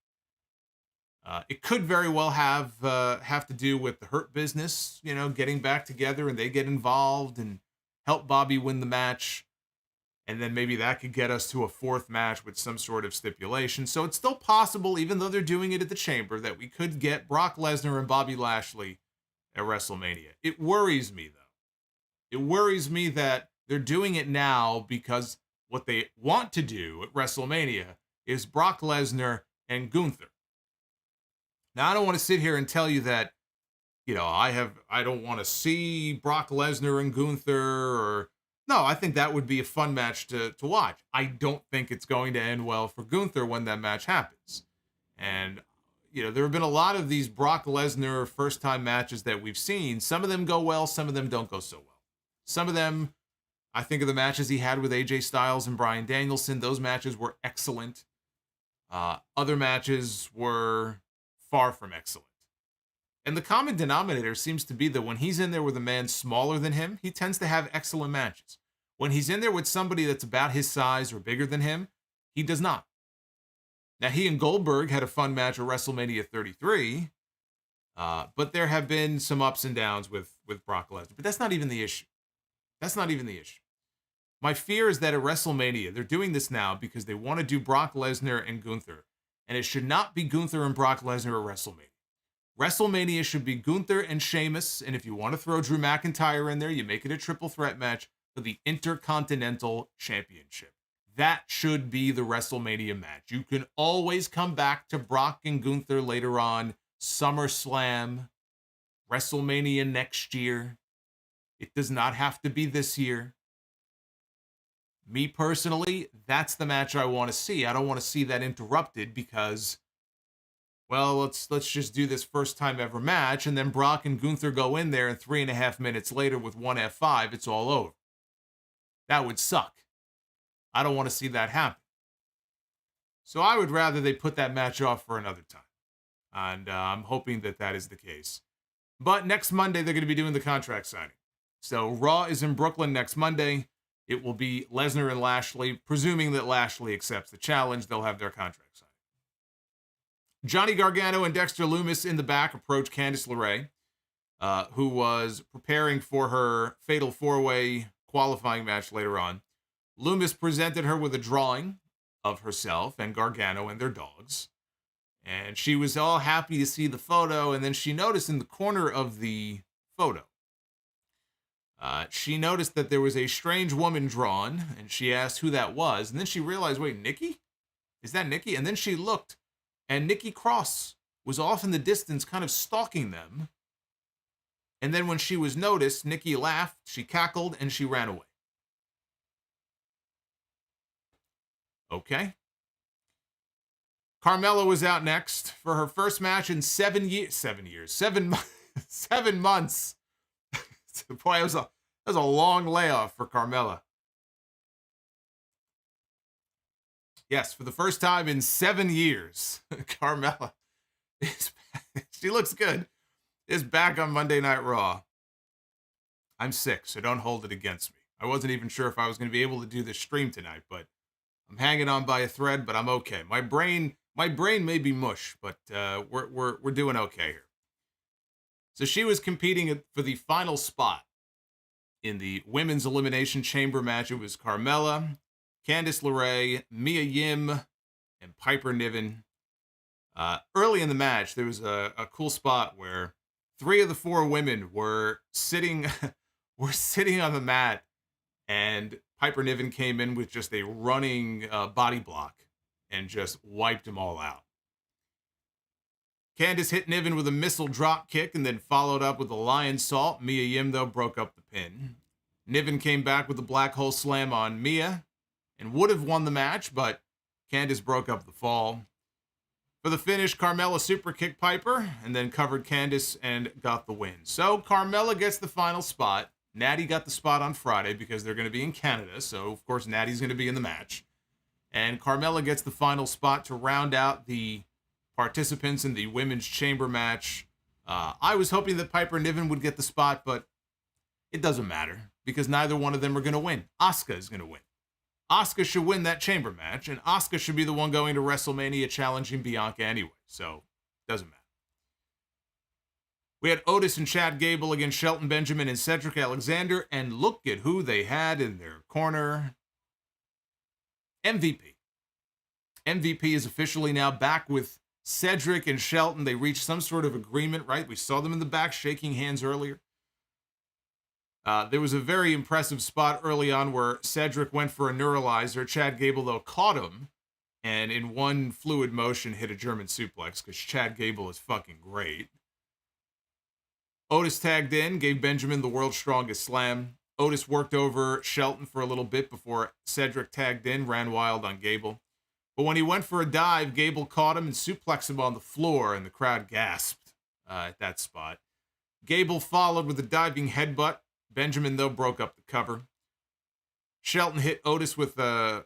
It could very well have to do with the Hurt Business, getting back together, and they get involved and help Bobby win the match. And then maybe that could get us to a fourth match with some sort of stipulation. So it's still possible, even though they're doing it at the Chamber, that we could get Brock Lesnar and Bobby Lashley at WrestleMania. It worries me, though. It worries me that they're doing it now because what they want to do at WrestleMania is Brock Lesnar and Gunther. Now, I don't want to sit here and tell you that, I don't want to see Brock Lesnar and Gunther, no, I think that would be a fun match to watch. I don't think it's going to end well for Gunther when that match happens. And, there have been a lot of these Brock Lesnar first-time matches that we've seen. Some of them go well, some of them don't go so well. Some of them, I think of the matches he had with AJ Styles and Bryan Danielson. Those matches were excellent. Other matches were far from excellent. And the common denominator seems to be that when he's in there with a man smaller than him, he tends to have excellent matches. When he's in there with somebody that's about his size or bigger than him, he does not. Now, he and Goldberg had a fun match at WrestleMania 33, but there have been some ups and downs with Brock Lesnar. But that's not even the issue. That's not even the issue. My fear is that at WrestleMania, they're doing this now because they want to do Brock Lesnar and Gunther. And it should not be Gunther and Brock Lesnar at WrestleMania. WrestleMania should be Gunther and Sheamus. And if you want to throw Drew McIntyre in there, you make it a triple threat match for the Intercontinental Championship. That should be the WrestleMania match. You can always come back to Brock and Gunther later on. SummerSlam, WrestleMania next year. It does not have to be this year. Me personally, that's the match I want to see. I don't want to see that interrupted because, well, let's just do this first time ever match, and then Brock and Gunther go in there, and 3.5 minutes later with one F5, it's all over. That would suck. I don't want to see that happen. So I would rather they put that match off for another time. And I'm hoping that that is the case. But next Monday, they're going to be doing the contract signing. So Raw is in Brooklyn next Monday. It will be Lesnar and Lashley. Presuming that Lashley accepts the challenge, they'll have their contract signed. Johnny Gargano and Dexter Lumis in the back approach Candice LeRae, who was preparing for her Fatal 4-Way qualifying match later on. Lumis presented her with a drawing of herself and Gargano and their dogs. And she was all happy to see the photo, and then she noticed in the corner of the photo, she noticed that there was a strange woman drawn, and she asked who that was, and then she realized, wait, Nikki? Is that Nikki? And then she looked, and Nikki Cross was off in the distance kind of stalking them. And then when she was noticed, Nikki laughed, she cackled, and she ran away. Okay. Carmella was out next for her first match in 7 months. Boy, it was a long layoff for Carmella. Yes, for the first time in 7 years, Carmella she looks good, is back on Monday Night Raw. I'm sick, so don't hold it against me. I wasn't even sure if I was going to be able to do this stream tonight, but I'm hanging on by a thread, but I'm okay. My brain may be mush, but we're doing okay here. So she was competing for the final spot in the women's Elimination Chamber match. It was Carmella, Candice LeRae, Mia Yim, and Piper Niven. Early in the match, there was a cool spot where 3 of the 4 women were sitting on the mat, and Piper Niven came in with just a running body block and just wiped them all out. Candice hit Niven with a missile drop kick and then followed up with a lion salt. Mia Yim, though, broke up the pin. Niven came back with a black hole slam on Mia and would have won the match, but Candice broke up the fall. For the finish, Carmella super kicked Piper and then covered Candice and got the win. So Carmella gets the final spot. Natty got the spot on Friday because they're going to be in Canada, so of course Natty's going to be in the match. And Carmella gets the final spot to round out the participants in the women's chamber match. I was hoping that Piper Niven would get the spot, but it doesn't matter because neither one of them are going to win. Asuka is going to win. Asuka should win that chamber match, and Asuka should be the one going to WrestleMania challenging Bianca anyway, so it doesn't matter. We had Otis and Chad Gable against Shelton Benjamin and Cedric Alexander, and look at who they had in their corner. MVP. MVP is officially now back with Cedric and Shelton. They reached some sort of agreement, right? We saw them in the back shaking hands earlier. There was a very impressive spot early on where Cedric went for a neuralizer. Chad Gable, though, caught him and in one fluid motion hit a German suplex because Chad Gable is fucking great. Otis tagged in, gave Benjamin the world's strongest slam. Otis worked over Shelton for a little bit before Cedric tagged in, ran wild on Gable. But when he went for a dive, Gable caught him and suplexed him on the floor, and the crowd gasped at that spot. Gable followed with a diving headbutt. Benjamin, though, broke up the cover. Shelton hit Otis with a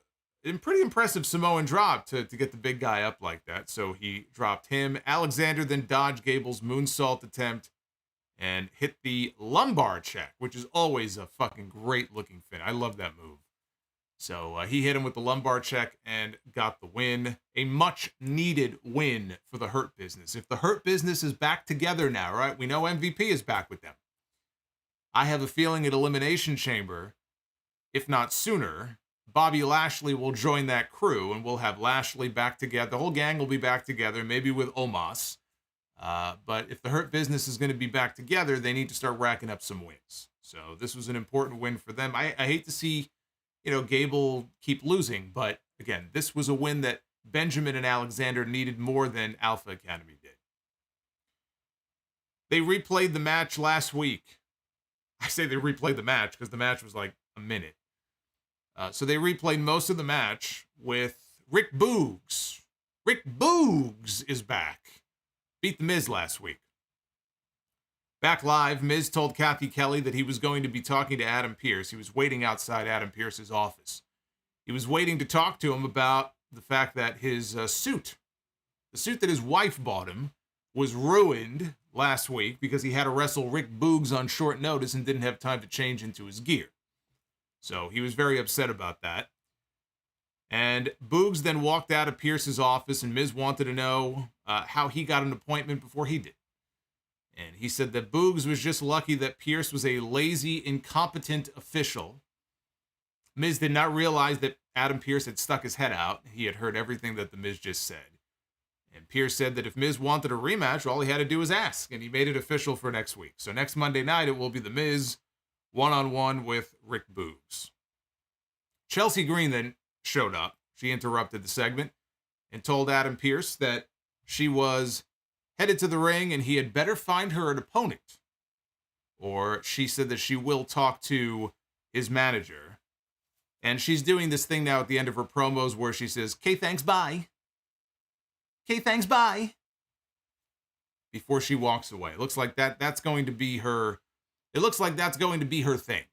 pretty impressive Samoan drop to get the big guy up like that, so he dropped him. Alexander then dodged Gable's moonsault attempt and hit the lumbar check, which is always a fucking great-looking fin. I love that move. So he hit him with the lumbar check and got the win. A much-needed win for the Hurt Business. If the Hurt Business is back together now, right? We know MVP is back with them. I have a feeling at Elimination Chamber, if not sooner, Bobby Lashley will join that crew, and we'll have Lashley back together. The whole gang will be back together, maybe with Omos. But if the Hurt Business is going to be back together, they need to start racking up some wins. So this was an important win for them. I hate to see, Gable keep losing, but again, this was a win that Benjamin and Alexander needed more than Alpha Academy did. They replayed the match last week. I say they replayed the match because the match was like a minute. So they replayed most of the match with Rick Boogs. Rick Boogs is back. Beat The Miz last week. Back live, Miz told Kathy Kelly that he was going to be talking to Adam Pearce. He was waiting outside Adam Pearce's office. He was waiting to talk to him about the fact that his suit, the suit that his wife bought him, was ruined last week because he had to wrestle Rick Boogs on short notice and didn't have time to change into his gear. So he was very upset about that. And Boogs then walked out of Pearce's office, and Miz wanted to know how he got an appointment before he did. And he said that Boogs was just lucky that Pearce was a lazy, incompetent official Miz did not realize that Adam Pearce had stuck his head out. He had heard everything that the Miz just said. And Pearce said that if Miz wanted a rematch, all he had to do was ask, and he made it official for next week. So next Monday night, it will be the Miz one-on-one with Rick Boogs. Chelsea Green then showed up. She interrupted the segment and told Adam Pearce that she was headed to the ring and he had better find her an opponent. Or she said that she will talk to his manager. And she's doing this thing now at the end of her promos where she says, "Okay, thanks, bye. Okay, thanks, bye." Before she walks away. It looks like that's going to be her. It looks like that's going to be her thing.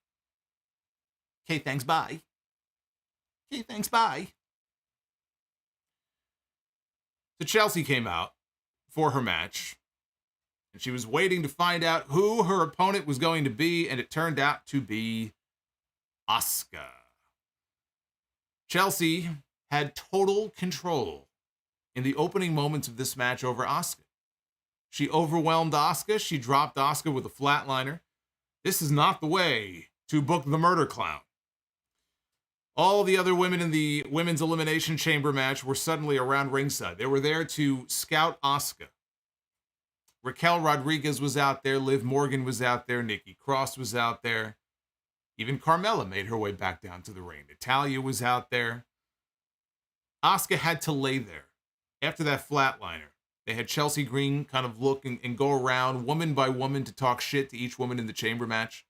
Okay, thanks, bye. Okay, thanks, bye. So Chelsea came out for her match, and she was waiting to find out who her opponent was going to be, and it turned out to be Asuka. Chelsea had total control in the opening moments of this match over Asuka. She overwhelmed Asuka. She dropped Asuka with a flatliner. This is not the way to book the Murder Clown. All the other women in the Women's Elimination Chamber match were suddenly around ringside. They were there to scout Asuka. Raquel Rodriguez was out there. Liv Morgan was out there. Nikki Cross was out there. Even Carmella made her way back down to the ring. Natalya was out there. Asuka had to lay there. After that flatliner, they had Chelsea Green kind of look and go around woman by woman to talk shit to each woman in the chamber match.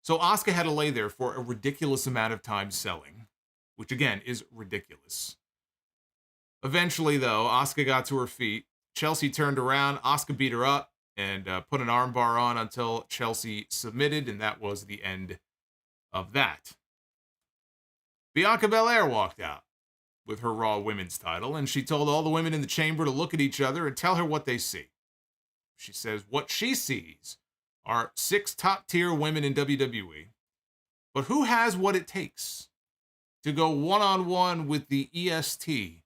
So Asuka had to lay there for a ridiculous amount of time selling, which again is ridiculous. Eventually, though, Asuka got to her feet. Chelsea turned around. Asuka beat her up and put an armbar on until Chelsea submitted, and that was the end of that. Bianca Belair walked out with her Raw Women's title, and she told all the women in the chamber to look at each other and tell her what they see. She says what she sees are 6 top-tier women in WWE, but who has what it takes to go one-on-one with the EST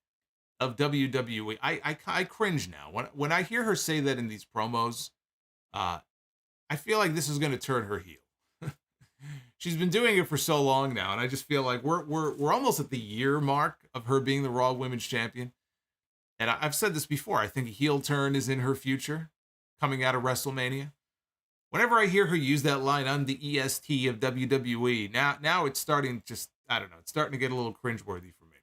of WWE? I cringe now. When I hear her say that in these promos, I feel like this is going to turn her heel. She's been doing it for so long now, and I just feel like we're almost at the year mark of her being the Raw Women's Champion. And I've said this before. I think a heel turn is in her future, coming out of WrestleMania. Whenever I hear her use that line, "I'm the EST of WWE," now it's starting it's starting to get a little cringeworthy for me.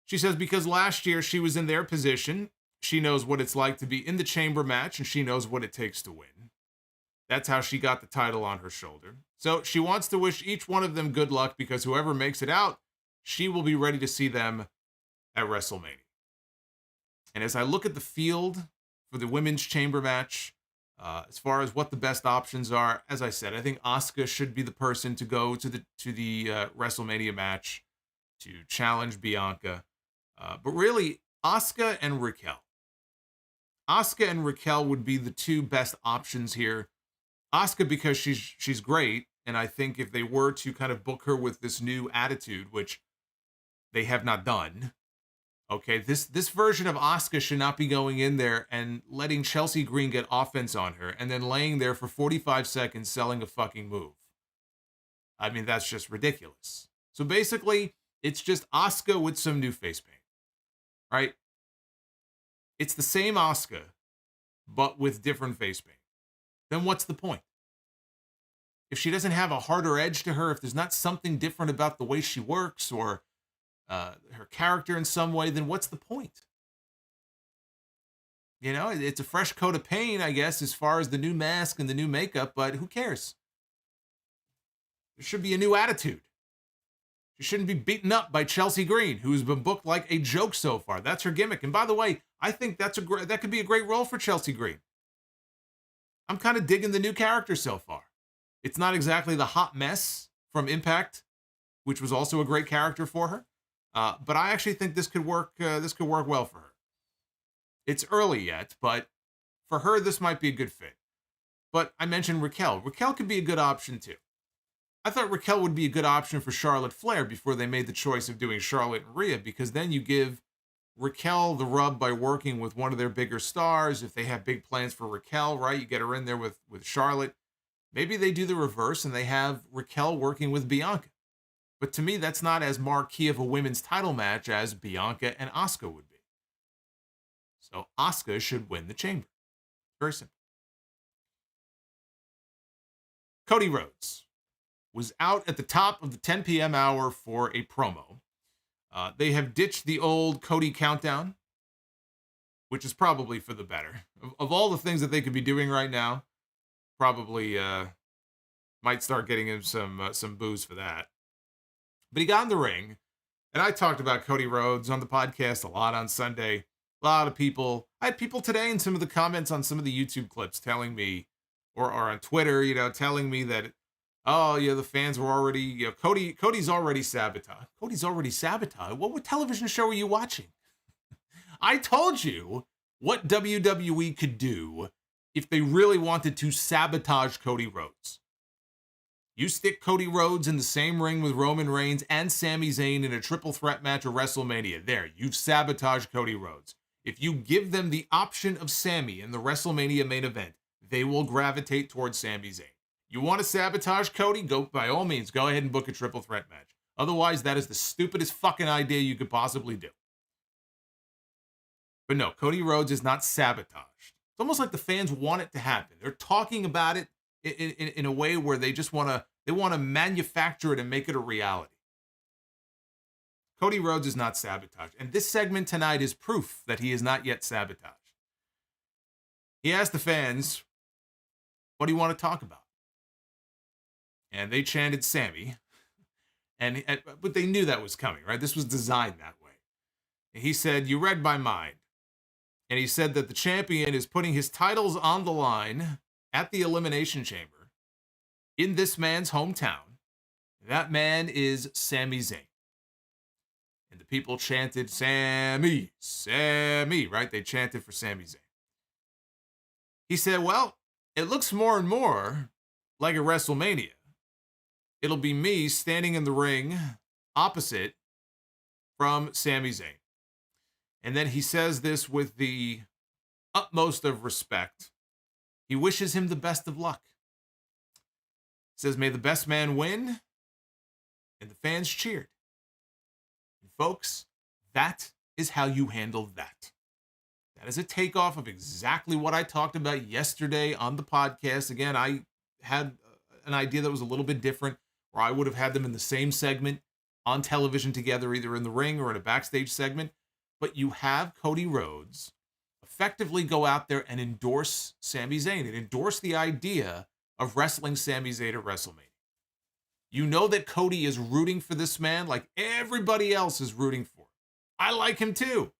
She says because last year she was in their position, she knows what it's like to be in the chamber match, and she knows what it takes to win. That's how she got the title on her shoulder. So she wants to wish each one of them good luck because whoever makes it out, she will be ready to see them at WrestleMania. And as I look at the field for the women's chamber match, as far as what the best options are, as I said, I think Asuka should be the person to go to the WrestleMania match to challenge Bianca. But really, Asuka and Raquel. Asuka and Raquel would be the 2 best options here. Asuka because she's great, and I think if they were to kind of book her with this new attitude, which they have not done, okay, this version of Asuka should not be going in there and letting Chelsea Green get offense on her and then laying there for 45 seconds selling a fucking move. I mean, that's just ridiculous. So basically, it's just Asuka with some new face paint, right? It's the same Asuka, but with different face paint. Then what's the point? If she doesn't have a harder edge to her, if there's not something different about the way she works or her character in some way, then what's the point? You know, it's a fresh coat of paint, I guess, as far as the new mask and the new makeup, but who cares? There should be a new attitude. She shouldn't be beaten up by Chelsea Green, who's been booked like a joke so far. That's her gimmick. And by the way, I think that could be a great role for Chelsea Green. I'm kind of digging the new character so far. It's not exactly the hot mess from Impact, which was also a great character for her. But I actually think this could work. This could work well for her. It's early yet, but for her, this might be a good fit. But I mentioned Raquel. Raquel could be a good option too. I thought Raquel would be a good option for Charlotte Flair before they made the choice of doing Charlotte and Rhea, because then you give Raquel the rub by working with one of their bigger stars. If they have big plans for Raquel, right, you get her in there with Charlotte. Maybe they do the reverse and they have Raquel working with Bianca. But to me, that's not as marquee of a women's title match as Bianca and Asuka would be. So Asuka should win the Chamber. Very simple. Cody Rhodes was out at the top of the 10 p.m. hour for a promo. They have ditched the old Cody countdown, which is probably for the better. Of all the things that they could be doing right now, probably might start getting him some booze for that. But he got in the ring, and I talked about Cody Rhodes on the podcast a lot on Sunday. A lot of people, I had people today in some of the comments on some of the YouTube clips telling me, or on Twitter, telling me that, oh, yeah, the fans were already, Cody's already sabotaged. Cody's already sabotaged? What television show are you watching? I told you what WWE could do if they really wanted to sabotage Cody Rhodes. You stick Cody Rhodes in the same ring with Roman Reigns and Sami Zayn in a triple threat match at WrestleMania. There, you've sabotaged Cody Rhodes. If you give them the option of Sami in the WrestleMania main event, they will gravitate towards Sami Zayn. You want to sabotage Cody? Go, by all means, go ahead and book a triple threat match. Otherwise, that is the stupidest fucking idea you could possibly do. But no, Cody Rhodes is not sabotaged. It's almost like the fans want it to happen. They're talking about it in a way where they just want to manufacture it and make it a reality. Cody Rhodes is not sabotaged. And this segment tonight is proof that he is not yet sabotaged. He asked the fans, what do you want to talk about? And they chanted Sami. But they knew that was coming, right? This was designed that way. And he said, you read my mind. And he said that the champion is putting his titles on the line at the Elimination Chamber in this man's hometown. That man is Sami Zayn. And the people chanted, Sami, Sami, right? They chanted for Sami Zayn. He said, well, it looks more and more like a WrestleMania. It'll be me standing in the ring opposite from Sami Zayn. And then he says this with the utmost of respect. He wishes him the best of luck. He says, may the best man win. And the fans cheered. And folks, that is how you handle that. That is a takeoff of exactly what I talked about yesterday on the podcast. Again, I had an idea that was a little bit different, where I would have had them in the same segment on television together, either in the ring or in a backstage segment. But you have Cody Rhodes effectively go out there and endorse Sami Zayn and endorse the idea of wrestling Sami Zayn at WrestleMania. You know that Cody is rooting for this man like everybody else is rooting for him. I like him too.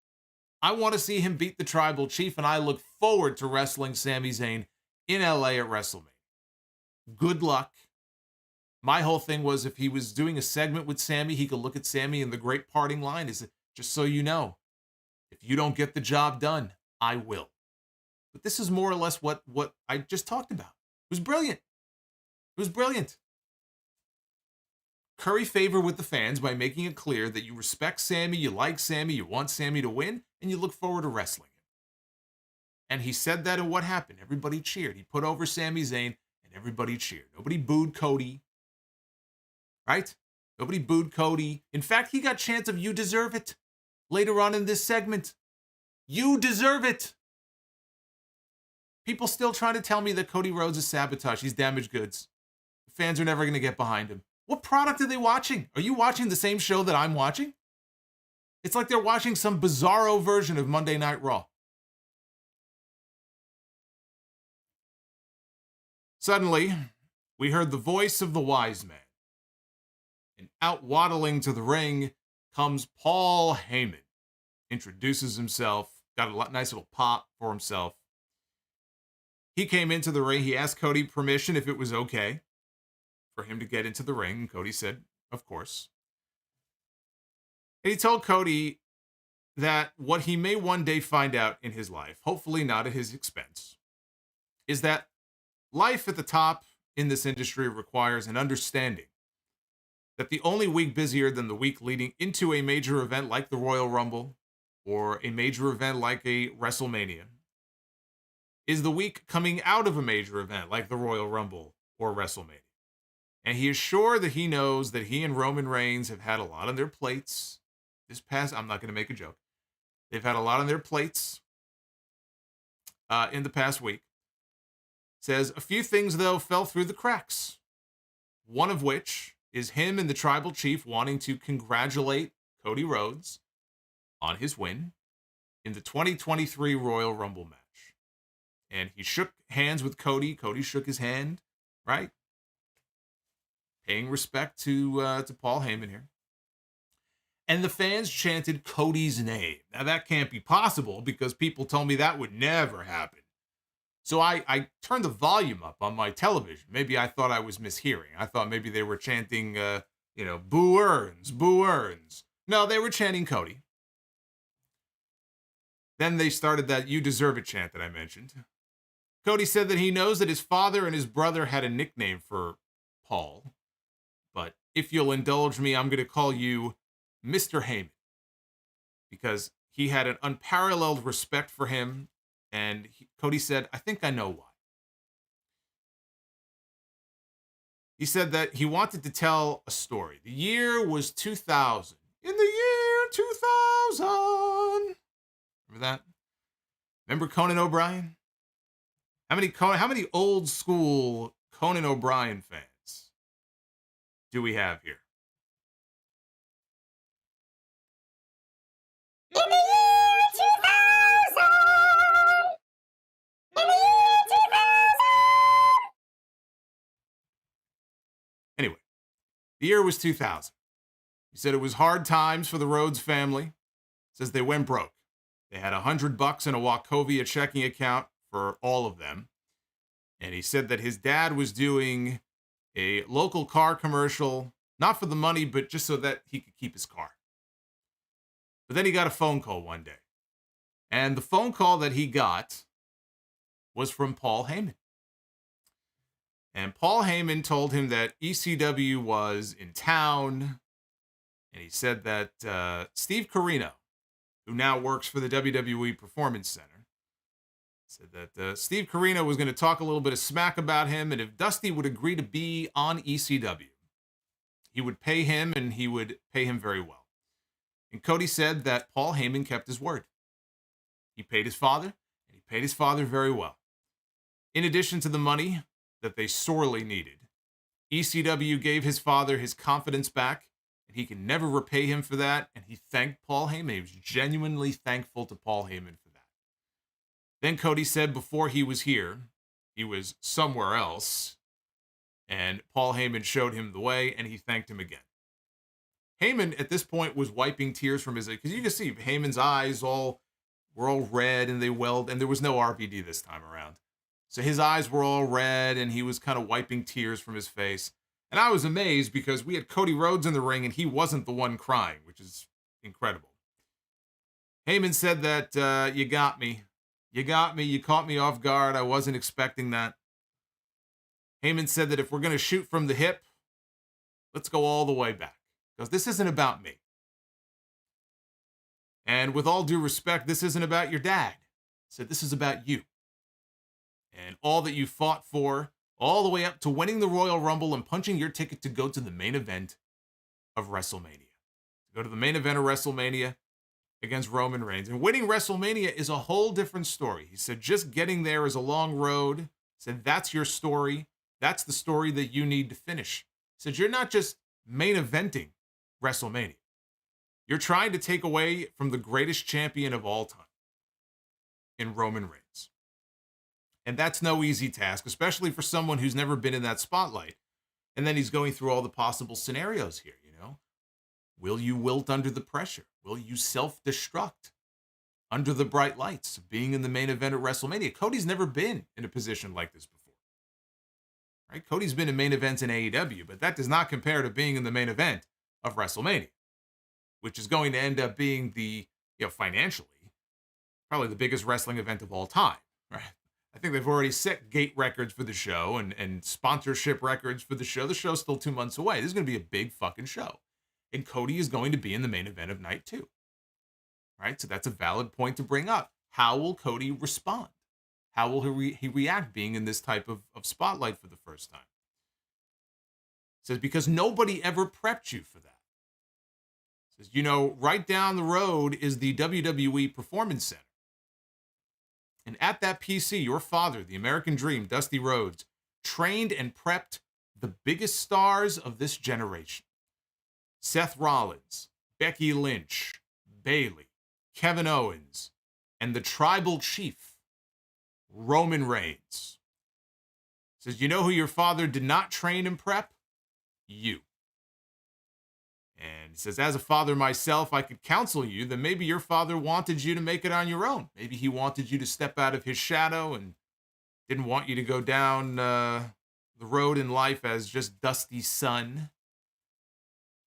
I want to see him beat the Tribal Chief, and I look forward to wrestling Sami Zayn in LA at WrestleMania. Good luck. My whole thing was, if he was doing a segment with Sami, he could look at Sami, and the great parting line is, just so you know, if you don't get the job done, I will. But this is more or less what I just talked about. It was brilliant. It was brilliant. Curry favor with the fans by making it clear that you respect Sami, you like Sami, you want Sami to win, and you look forward to wrestling him. And he said that, and what happened? Everybody cheered. He put over Sami Zayn, and everybody cheered. Nobody booed Cody. Right? Nobody booed Cody. In fact, he got chants of "you deserve it" later on in this segment. You deserve it. People still trying to tell me that Cody Rhodes is sabotage. He's damaged goods. The fans are never going to get behind him. What product are they watching? Are you watching the same show that I'm watching? It's like they're watching some bizarro version of Monday Night Raw. Suddenly, we heard the voice of the wise man. And out waddling to the ring comes Paul Heyman. Introduces himself, got a nice little pop for himself. He came into the ring. He asked Cody permission if it was okay for him to get into the ring. And Cody said, of course. And he told Cody that what he may one day find out in his life, hopefully not at his expense, is that life at the top in this industry requires an understanding that the only week busier than the week leading into a major event like the Royal Rumble or a major event like a WrestleMania is the week coming out of a major event like the Royal Rumble or WrestleMania. And he is sure that he knows that he and Roman Reigns have had a lot on their plates. I'm not going to make a joke. They've had a lot on their plates in the past week. Says, a few things, though, fell through the cracks. One of which is him and the tribal chief wanting to congratulate Cody Rhodes on his win in the 2023 Royal Rumble match. And he shook hands with Cody. Cody shook his hand, right? Paying respect to Paul Heyman here. And the fans chanted Cody's name. Now, that can't be possible because people told me that would never happen. So I turned the volume up on my television. Maybe I thought I was mishearing. I thought maybe they were chanting, Boo Earns, Boo Earns. No, they were chanting Cody. Then they started that You Deserve It chant that I mentioned. Cody said that he knows that his father and his brother had a nickname for Paul. But if you'll indulge me, I'm going to call you Mr. Heyman. Because he had an unparalleled respect for him. And Cody said, I think I know why. He said that he wanted to tell a story. The year was 2000. In the year 2000. Remember that? Remember Conan O'Brien? How many old school Conan O'Brien fans do we have here? In the year 2000! In the year 2000! Anyway, the year was 2000. He said it was hard times for the Rhodes family. Says they went broke. They had $100 in a Wachovia checking account for all of them. And he said that his dad was doing a local car commercial, not for the money, but just so that he could keep his car. But then he got a phone call one day. And the phone call that he got was from Paul Heyman. And Paul Heyman told him that ECW was in town. And he said that Steve Corino, who now works for the WWE Performance Center, said that Steve Corino was going to talk a little bit of smack about him, and if Dusty would agree to be on ECW, he would pay him, and he would pay him very well. And Cody said that Paul Heyman kept his word. He paid his father, and he paid his father very well. In addition to the money that they sorely needed, ECW gave his father his confidence back, and he can never repay him for that, and he thanked Paul Heyman. He was genuinely thankful to Paul Heyman for that. Then Cody said before he was here, he was somewhere else, and Paul Heyman showed him the way, and he thanked him again. Heyman, at this point, was wiping tears from his eyes, because you can see Heyman's eyes were all red, and they welled, and there was no RVD this time around. So his eyes were all red, and he was kind of wiping tears from his face. And I was amazed, because we had Cody Rhodes in the ring, and he wasn't the one crying, which is incredible. Heyman said that, you got me. You got me. You caught me off guard. I wasn't expecting that. Heyman said that if we're going to shoot from the hip, let's go all the way back. Because this isn't about me. And with all due respect, this isn't about your dad. He said this is about you. And all that you fought for, all the way up to winning the Royal Rumble and punching your ticket to go to the main event of WrestleMania. Go to the main event of WrestleMania against Roman Reigns. And winning WrestleMania is a whole different story. He said just getting there is a long road. He said that's your story. That's the story that you need to finish. He said you're not just main eventing WrestleMania. You're trying to take away from the greatest champion of all time in Roman Reigns. And that's no easy task, especially for someone who's never been in that spotlight. And then he's going through all the possible scenarios here, you know? Will you wilt under the pressure? Will you self-destruct under the bright lights of being in the main event of WrestleMania? Cody's never been in a position like this before. Right? Cody's been in main events in AEW, but that does not compare to being in the main event of WrestleMania, which is going to end up being financially, probably the biggest wrestling event of all time, right? I think they've already set gate records for the show and sponsorship records for the show. The show's still 2 months away. This is going to be a big fucking show. And Cody is going to be in the main event of night 2. Right? So that's a valid point to bring up. How will Cody respond? How will he react being in this type of spotlight for the first time? Says, because nobody ever prepped you for that. Says, you know, right down the road is the WWE Performance Center. And at that PC, your father, the American Dream, Dusty Rhodes, trained and prepped the biggest stars of this generation. Seth Rollins, Becky Lynch, Bayley, Kevin Owens, and the tribal chief, Roman Reigns. Says, you know who your father did not train and prep? You. And he says, as a father myself, I could counsel you that maybe your father wanted you to make it on your own. Maybe he wanted you to step out of his shadow and didn't want you to go down the road in life as just Dusty's son.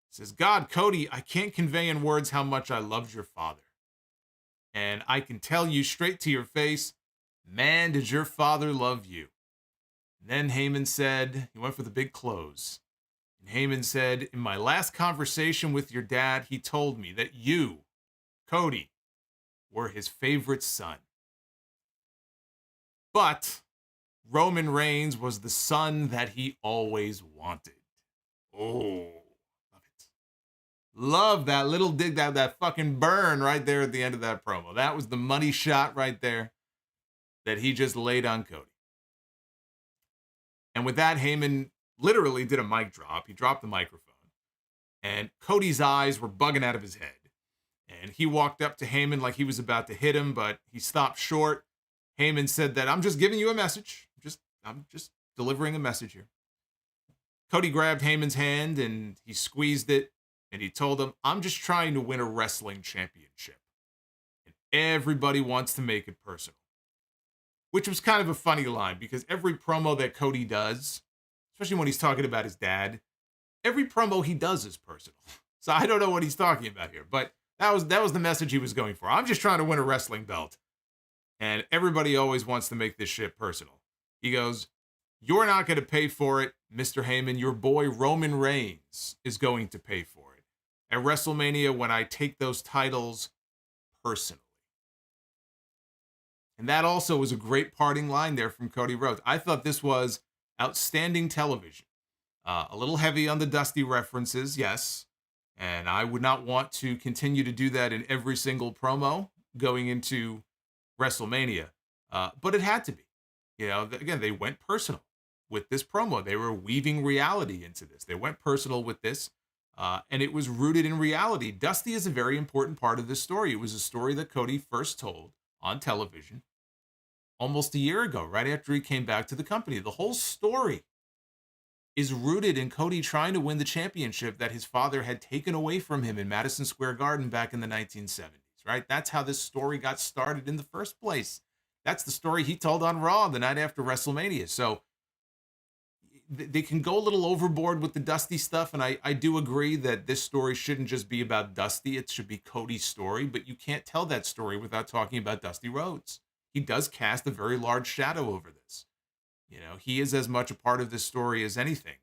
He says, God, Cody, I can't convey in words how much I loved your father. And I can tell you straight to your face, man, did your father love you. And then Heyman said, he went for the big close. And Heyman said, in my last conversation with your dad, he told me that you, Cody, were his favorite son. But Roman Reigns was the son that he always wanted. Oh, love it. Love that little dig, that fucking burn right there at the end of that promo. That was the money shot right there that he just laid on Cody. And with that, Heyman literally did a mic drop. He dropped the microphone. And Cody's eyes were bugging out of his head. And he walked up to Heyman like he was about to hit him, but he stopped short. Heyman said that, I'm just giving you a message. I'm just delivering a message here. Cody grabbed Heyman's hand and he squeezed it. And he told him, I'm just trying to win a wrestling championship. And everybody wants to make it personal. Which was kind of a funny line because every promo that Cody does, especially when he's talking about his dad, every promo he does is personal. So I don't know what he's talking about here, but that was the message he was going for. I'm just trying to win a wrestling belt. And everybody always wants to make this shit personal. He goes, you're not going to pay for it, Mr. Heyman. Your boy Roman Reigns is going to pay for it at WrestleMania when I take those titles personally. And that also was a great parting line there from Cody Rhodes. I thought this was outstanding television. A little heavy on the Dusty references, yes. And I would not want to continue to do that in every single promo going into WrestleMania. But it had to be. You know, again, they went personal with this promo. They were weaving reality into this. They went personal with this. And it was rooted in reality. Dusty is a very important part of this story. It was a story that Cody first told on television almost a year ago, right after he came back to the company. The whole story is rooted in Cody trying to win the championship that his father had taken away from him in Madison Square Garden back in the 1970s, right? That's how this story got started in the first place. That's the story he told on Raw the night after WrestleMania. So they can go a little overboard with the Dusty stuff, and I do agree that this story shouldn't just be about Dusty. It should be Cody's story, but you can't tell that story without talking about Dusty Rhodes. He does cast a very large shadow over this. You know, he is as much a part of this story as anything.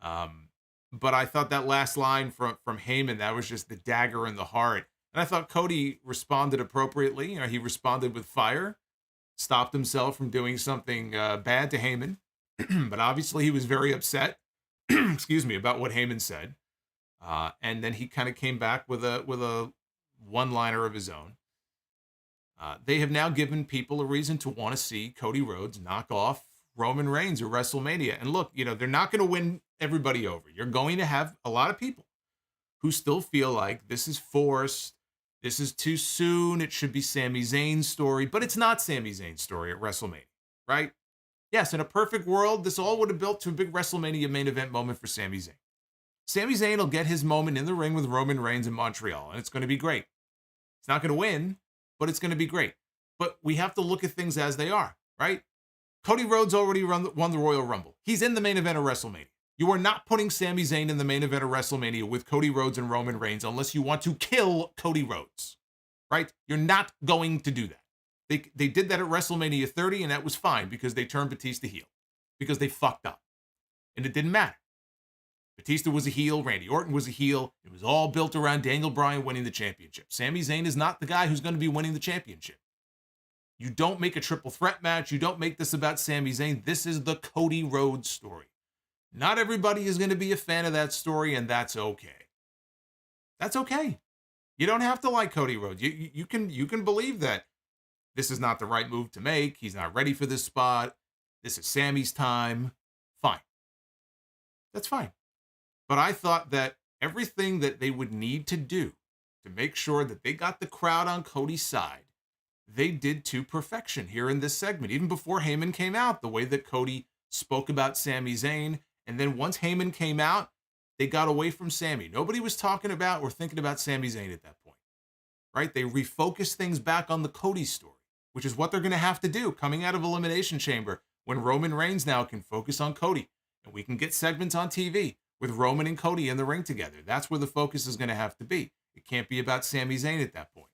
But I thought that last line from Heyman, that was just the dagger in the heart. And I thought Cody responded appropriately. You know, he responded with fire, stopped himself from doing something bad to Heyman. But obviously he was very upset, excuse me, about what Heyman said. And then he kind of came back with a one-liner of his own. They have now given people a reason to want to see Cody Rhodes knock off Roman Reigns at WrestleMania. And look, you know, they're not going to win everybody over. You're going to have a lot of people who still feel like this is forced. This is too soon. It should be Sami Zayn's story, but it's not Sami Zayn's story at WrestleMania, right? Yes, in a perfect world, this all would have built to a big WrestleMania main event moment for Sami Zayn. Sami Zayn will get his moment in the ring with Roman Reigns in Montreal, and it's going to be great. It's not going to win, but it's going to be great. But we have to look at things as they are, right? Cody Rhodes already won the Royal Rumble. He's in the main event of WrestleMania. You are not putting Sami Zayn in the main event of WrestleMania with Cody Rhodes and Roman Reigns unless you want to kill Cody Rhodes, right? You're not going to do that. They did that at WrestleMania 30, and that was fine because they turned Batista heel, because they fucked up. And it didn't matter. Batista was a heel. Randy Orton was a heel. It was all built around Daniel Bryan winning the championship. Sami Zayn is not the guy who's going to be winning the championship. You don't make a triple threat match. You don't make this about Sami Zayn. This is the Cody Rhodes story. Not everybody is going to be a fan of that story, and that's okay. That's okay. You don't have to like Cody Rhodes. You can believe that this is not the right move to make. He's not ready for this spot. This is Sammy's time. Fine. That's fine. But I thought that everything that they would need to do to make sure that they got the crowd on Cody's side, they did to perfection here in this segment. Even before Heyman came out, the way that Cody spoke about Sami Zayn, and then once Heyman came out, they got away from Sami. Nobody was talking about or thinking about Sami Zayn at that point, right? They refocused things back on the Cody story, which is what they're going to have to do coming out of Elimination Chamber when Roman Reigns now can focus on Cody, and we can get segments on TV with Roman and Cody in the ring together. That's where the focus is going to have to be. It can't be about Sami Zayn at that point.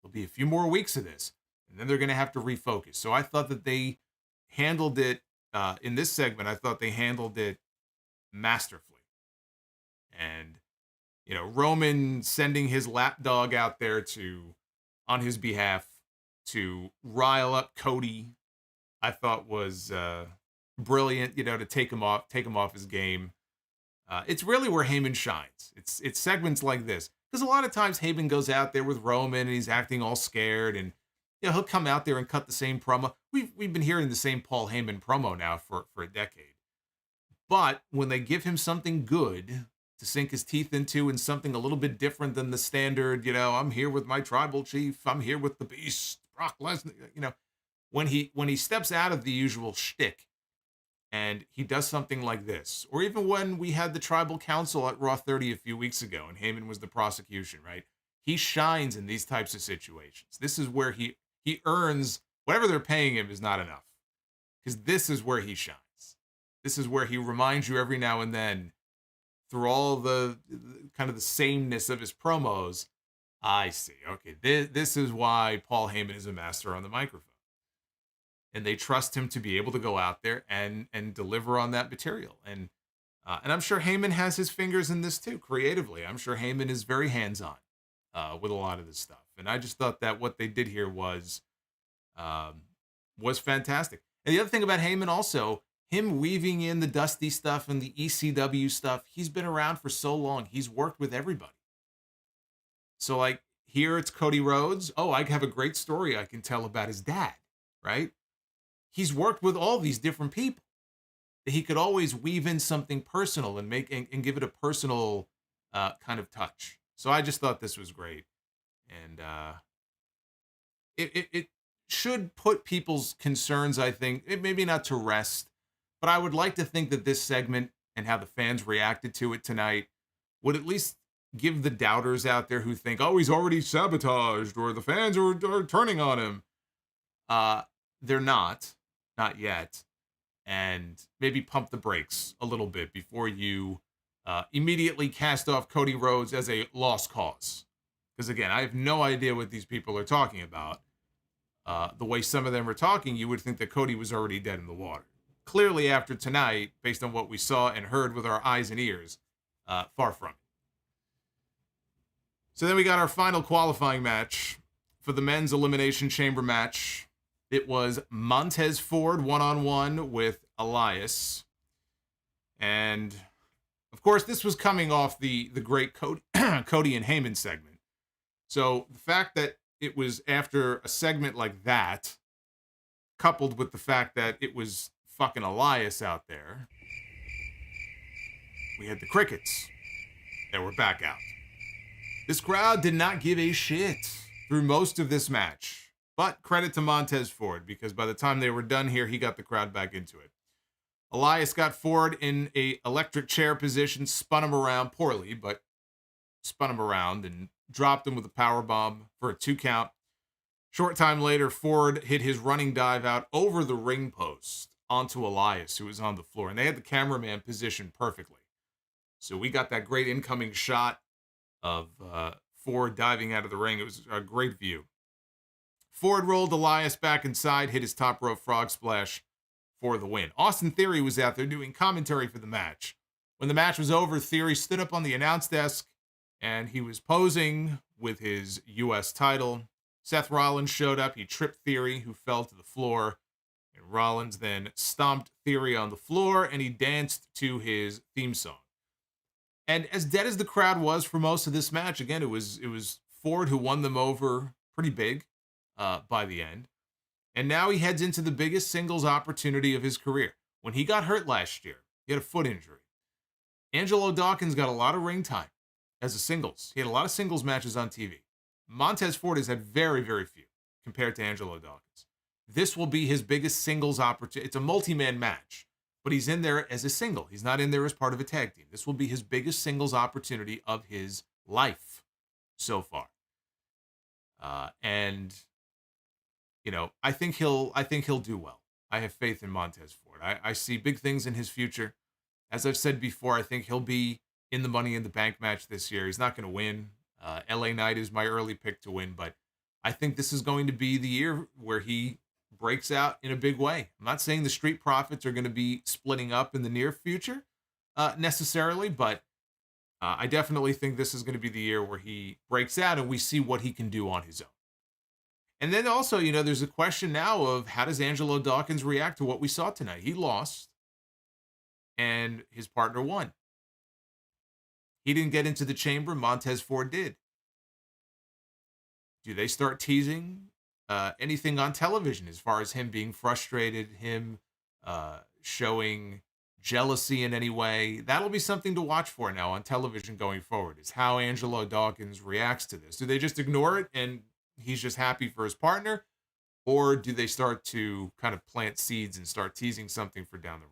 There'll be a few more weeks of this, and then they're going to have to refocus. So I thought that they handled it in this segment. I thought they handled it masterfully. And, you know, Roman sending his lapdog out there on his behalf to rile up Cody, I thought was brilliant, you know, to take him off his game. It's really where Heyman shines. It's segments like this. Because a lot of times Heyman goes out there with Roman and he's acting all scared, and you know, he'll come out there and cut the same promo. We've been hearing the same Paul Heyman promo now for a decade. But when they give him something good to sink his teeth into and something a little bit different than the standard, you know, I'm here with my tribal chief, I'm here with the beast, Brock Lesnar, you know, when he steps out of the usual shtick and he does something like this, or even when we had the tribal council at Raw 30 a few weeks ago and Heyman was the prosecution, right? He shines in these types of situations. This is where he earns whatever they're paying him is not enough, because this is where he shines. This is where he reminds you every now and then, through all the kind of the sameness of his promos, I see. Okay, this is why Paul Heyman is a master on the microphone. And they trust him to be able to go out there and deliver on that material. And I'm sure Heyman has his fingers in this too, creatively. I'm sure Heyman is very hands-on with a lot of this stuff. And I just thought that what they did here was fantastic. And the other thing about Heyman also, him weaving in the Dusty stuff and the ECW stuff, he's been around for so long. He's worked with everybody. So like here it's Cody Rhodes. Oh, I have a great story I can tell about his dad, right? He's worked with all these different people. He could always weave in something personal and make and give it a personal kind of touch. So I just thought this was great. And it should put people's concerns, I think, maybe not to rest, but I would like to think that this segment and how the fans reacted to it tonight would at least give the doubters out there who think, oh, he's already sabotaged or the fans are turning on him. They're not yet. And maybe pump the brakes a little bit before you immediately cast off Cody Rhodes as a lost cause. Because again, I have no idea what these people are talking about. The way some of them are talking, you would think that Cody was already dead in the water. Clearly, after tonight, based on what we saw and heard with our eyes and ears, far from it. So then we got our final qualifying match for the men's Elimination Chamber match. It was Montez Ford one-on-one with Elias. And, of course, this was coming off the great Cody and Heyman segment. So the fact that it was after a segment like that, coupled with the fact that it was fucking Elias out there, we had the crickets that were back out. This crowd did not give a shit through most of this match. But credit to Montez Ford, because by the time they were done here, he got the crowd back into it. Elias got Ford in a electric chair position, spun him around poorly, but spun him around and dropped him with a power bomb for a 2 count. Short time later, Ford hit his running dive out over the ring post onto Elias, who was on the floor. And they had the cameraman positioned perfectly. So we got that great incoming shot of Ford diving out of the ring. It was a great view. Ford rolled Elias back inside, hit his top rope frog splash for the win. Austin Theory was out there doing commentary for the match. When the match was over, Theory stood up on the announce desk, and he was posing with his U.S. title. Seth Rollins showed up. He tripped Theory, who fell to the floor. And Rollins then stomped Theory on the floor, and he danced to his theme song. And as dead as the crowd was for most of this match, again, it was Ford who won them over pretty big by the end. And now he heads into the biggest singles opportunity of his career. When he got hurt last year, he had a foot injury. Angelo Dawkins got a lot of ring time as a singles. He had a lot of singles matches on TV. Montez Ford has had very, very few compared to Angelo Dawkins. This will be his biggest singles opportunity. It's a multi-man match, but he's in there as a single. He's not in there as part of a tag team. This will be his biggest singles opportunity of his life so far. And you know, I think he'll do well. I have faith in Montez Ford. I see big things in his future. As I've said before, I think he'll be in the Money in the Bank match this year. He's not going to win. LA Knight is my early pick to win, but I think this is going to be the year where he breaks out in a big way. I'm not saying the Street Profits are going to be splitting up in the near future necessarily, but I definitely think this is going to be the year where he breaks out and we see what he can do on his own. And then also, you know, there's a question now of how does Angelo Dawkins react to what we saw tonight? He lost, and his partner won. He didn't get into the chamber. Montez Ford did. Do they start teasing anything on television as far as him being frustrated, him showing jealousy in any way? That'll be something to watch for now on television going forward, is how Angelo Dawkins reacts to this. Do they just ignore it and he's just happy for his partner? Or do they start to kind of plant seeds and start teasing something for down the road?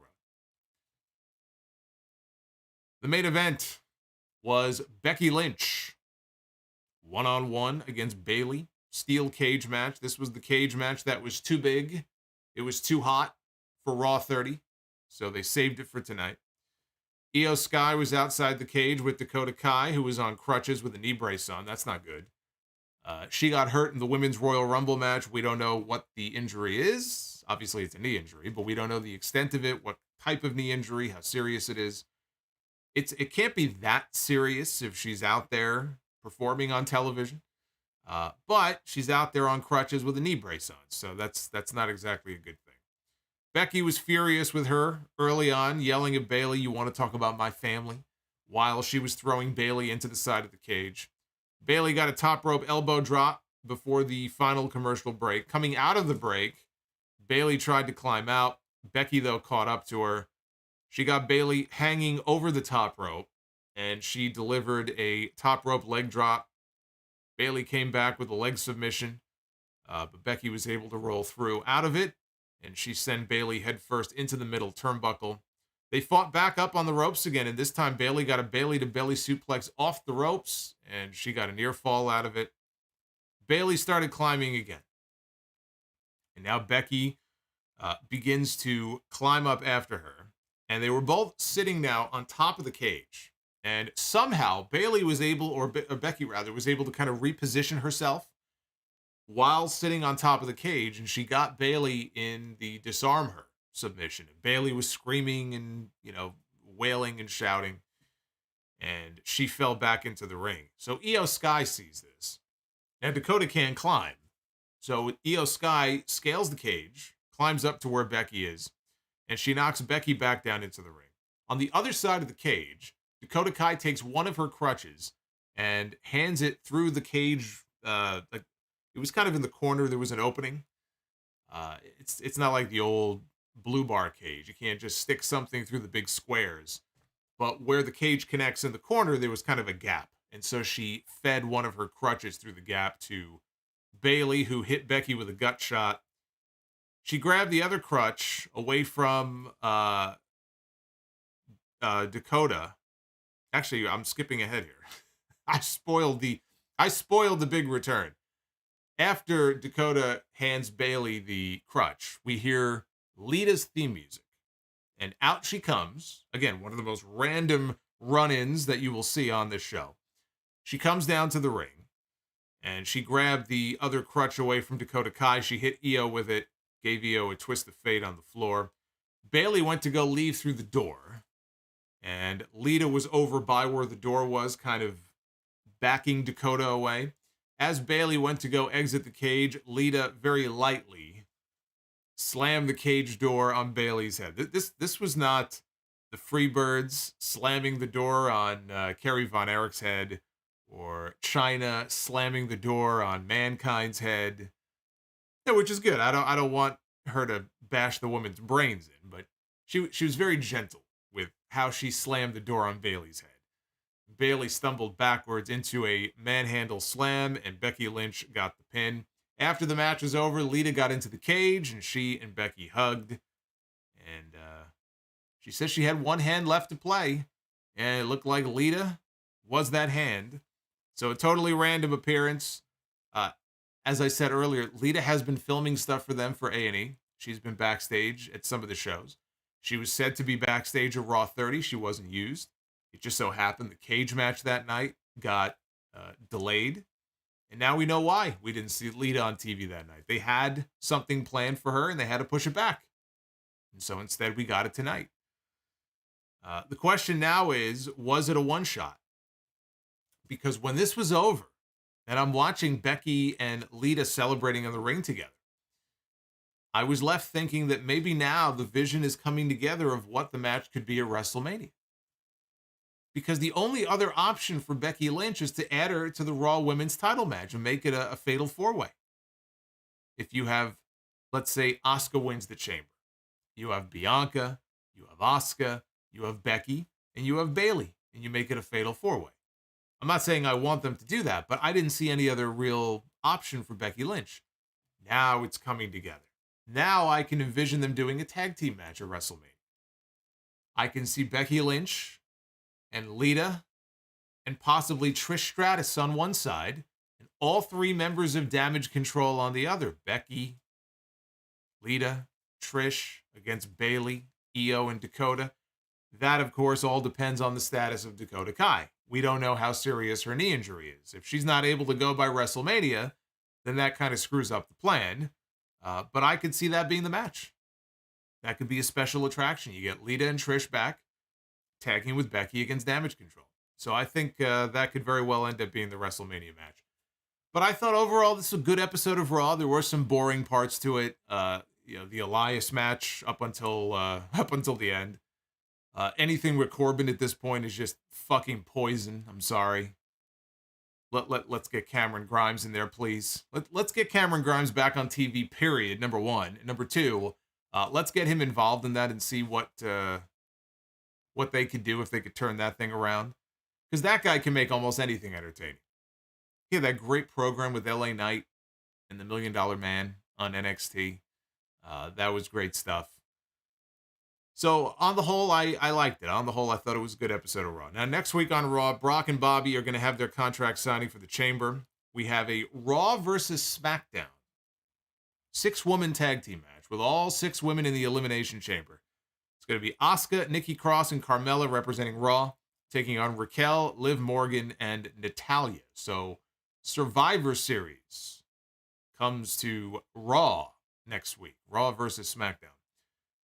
The main event was Becky Lynch, one-on-one against Bayley. Steel cage match. This was the cage match that was too big. It was too hot for Raw 30, so they saved it for tonight. Io Sky was outside the cage with Dakota Kai, who was on crutches with a knee brace on. That's not good. She got hurt in the Women's Royal Rumble match. We don't know what the injury is. Obviously, it's a knee injury, but we don't know the extent of it, what type of knee injury, how serious it is. It can't be that serious if she's out there performing on television. But she's out there on crutches with a knee brace on, so that's not exactly a good thing. Becky was furious with her early on, yelling at Bayley, "You want to talk about my family?" while she was throwing Bayley into the side of the cage. Bayley got a top rope elbow drop before the final commercial break. Coming out of the break, Bayley tried to climb out. Becky, though, caught up to her. She got Bayley hanging over the top rope, and she delivered a top rope leg drop. Bayley came back with a leg submission, but Becky was able to roll through out of it, and she sent Bayley headfirst into the middle turnbuckle. They fought back up on the ropes again, and this time Bayley got a Bayley-to-belly suplex off the ropes, and she got a near fall out of it. Bayley started climbing again. And now Becky begins to climb up after her, and they were both sitting now on top of the cage. And somehow Bayley was able, or Becky rather, was able to kind of reposition herself while sitting on top of the cage, and she got Bayley in the disarm her submission. And Bayley was screaming and, wailing and shouting, and she fell back into the ring. So Io Sky sees this. Now Dakota can't climb. So Io Sky scales the cage, climbs up to where Becky is, and she knocks Becky back down into the ring. On the other side of the cage, Dakota Kai takes one of her crutches and hands it through the cage. Like it was kind of in the corner. There was an opening. It's not like the old blue bar cage. You can't just stick something through the big squares. But where the cage connects in the corner, there was kind of a gap. And so she fed one of her crutches through the gap to Bayley, who hit Becky with a gut shot. She grabbed the other crutch away from Dakota. Actually, I'm skipping ahead here. I spoiled the big return. After Dakota hands Bayley the crutch, we hear Lita's theme music. And out she comes. Again, one of the most random run-ins that you will see on this show. She comes down to the ring, and she grabbed the other crutch away from Dakota Kai. She hit Io with it, gave Io a twist of fate on the floor. Bayley went to go leave through the door, and Lita was over by where the door was, kind of backing Dakota away. As Bayley went to go exit the cage, Lita very lightly slam the cage door on Bayley's head. This was not the Freebirds slamming the door on Kerry Von Erich's head, or China slamming the door on Mankind's head. Yeah, which is good. I don't want her to bash the woman's brains in, but she was very gentle with how she slammed the door on Bayley's head. Bayley stumbled backwards into a manhandle slam, and Becky Lynch got the pin. After the match was over, Lita got into the cage, and she and Becky hugged. And she said she had one hand left to play, and it looked like Lita was that hand. So a totally random appearance. As I said earlier, Lita has been filming stuff for them for A&E. She's been backstage at some of the shows. She was said to be backstage at Raw 30. She wasn't used. It just so happened the cage match that night got delayed. And now we know why we didn't see Lita on TV that night. They had something planned for her, and they had to push it back. And so instead, we got it tonight. The question now is, was it a one-shot? Because when this was over, and I'm watching Becky and Lita celebrating in the ring together, I was left thinking that maybe now the vision is coming together of what the match could be at WrestleMania. Because the only other option for Becky Lynch is to add her to the Raw Women's title match and make it a fatal four-way. If you have, let's say, Asuka wins the Chamber. You have Bianca, you have Asuka, you have Becky, and you have Bayley, and you make it a fatal four-way. I'm not saying I want them to do that, but I didn't see any other real option for Becky Lynch. Now it's coming together. Now I can envision them doing a tag team match at WrestleMania. I can see Becky Lynch and Lita and possibly Trish Stratus on one side, and all three members of Damage Control on the other. Becky, Lita, Trish against Bayley, Io, and Dakota. That, of course, all depends on the status of Dakota Kai. We don't know how serious her knee injury is. If she's not able to go by WrestleMania, then that kind of screws up the plan. But I could see that being the match. That could be a special attraction. You get Lita and Trish back, tagging with Becky against Damage Control. So I think that could very well end up being the WrestleMania match. But I thought overall this was a good episode of Raw. There were some boring parts to it. The Elias match up until the end. Anything with Corbin at this point is just fucking poison. I'm sorry. Let's get Cameron Grimes in there, please. Let's get Cameron Grimes back on TV, period, number one. And number two, let's get him involved in that and see what they could do if they could turn that thing around. Because that guy can make almost anything entertaining. He had that great program with LA Knight and the $1 Million Man on NXT. That was great stuff. So, on the whole, I liked it. On the whole, I thought it was a good episode of Raw. Now, next week on Raw, Brock and Bobby are going to have their contract signing for the Chamber. We have a Raw versus SmackDown 6-woman tag team match with all 6 women in the Elimination Chamber. It's going to be Asuka, Nikki Cross, and Carmella representing Raw, taking on Raquel, Liv Morgan, and Natalya. So, Survivor Series comes to Raw next week. Raw versus SmackDown.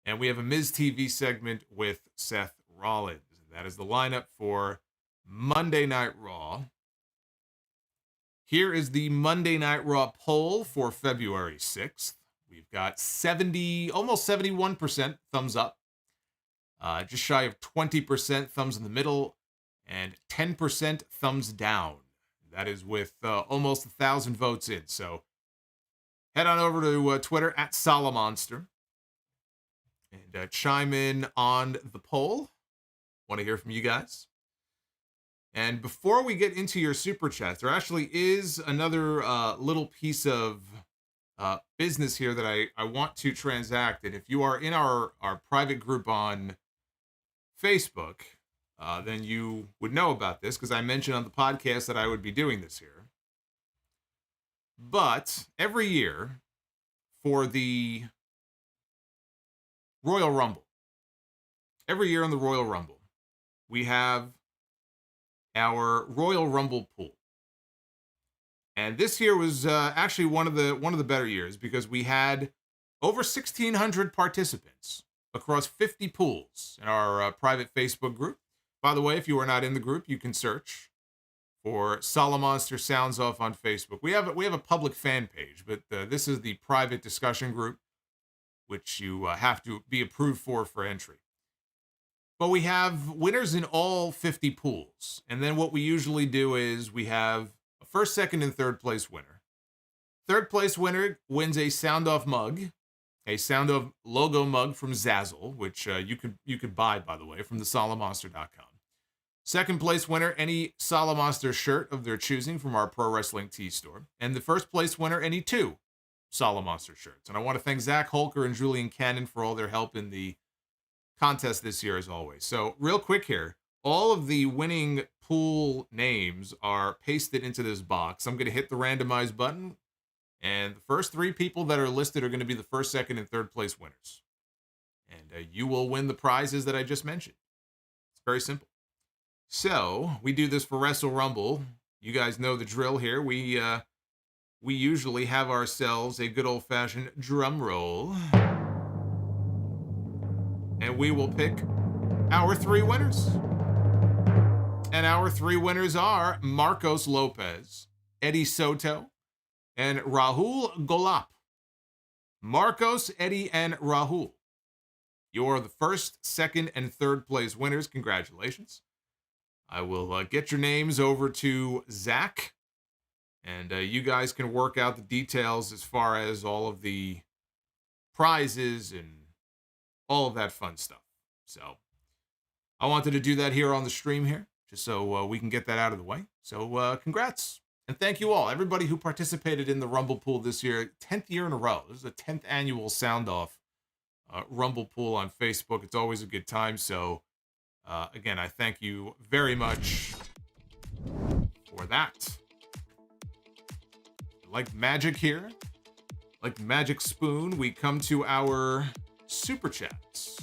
And we have a Miz TV segment with Seth Rollins. That is the lineup for Monday Night Raw. Here is the Monday Night Raw poll for February 6th. We've got almost 71% thumbs up. Just shy of 20% thumbs in the middle. And 10% thumbs down. That is with almost 1,000 votes in. So head on over to Twitter at Solomonster. And chime in on the poll. Want to hear from you guys. And before we get into your super chats, there actually is another little piece of business here that I want to transact. And if you are in our private group on Facebook, then you would know about this because I mentioned on the podcast that I would be doing this here. But every year for the Royal Rumble. Every year in the Royal Rumble, we have our Royal Rumble pool. And this year was actually one of the better years because we had over 1,600 participants across 50 pools in our private Facebook group. By the way, if you are not in the group, you can search for Solomonster Sounds Off on Facebook. We have a public fan page, but this is the private discussion group. which you have to be approved for entry. But we have winners in all 50 pools. And then what we usually do is we have a first, second, and third place winner. Third place winner wins a Sound Off mug, a Sound Off logo mug from Zazzle, which you could buy, by the way, from thesolomonster.com. Second place winner, any Solomonster shirt of their choosing from our Pro Wrestling Tee store. And the first place winner, any 2 Solomonster shirts. And I want to thank Zach Holker and Julian Cannon for all their help in the contest this year, as always. So real quick here, all of the winning pool names are pasted into this box. I'm going to hit the randomize button, and the first 3 people that are listed are going to be the first, second, and third place winners. And you will win the prizes that I just mentioned. It's very simple. So we do this for Wrestle Rumble. You guys know the drill here. We usually have ourselves a good old-fashioned drum roll. And we will pick our 3 winners. And our 3 winners are Marcos Lopez, Eddie Soto, and Rahul Golap. Marcos, Eddie, and Rahul. You're the first, second, and third place winners. Congratulations. I will get your names over to Zach, and you guys can work out the details as far as all of the prizes and all of that fun stuff. So I wanted to do that here on the stream here, just so we can get that out of the way. So congrats, and thank you all. Everybody who participated in the Rumble pool this year, 10th year in a row. This is the 10th annual Sound Off Rumble pool on Facebook. It's always a good time, so again, I thank you very much for that. Like magic here, like the magic spoon, we come to our Super Chats.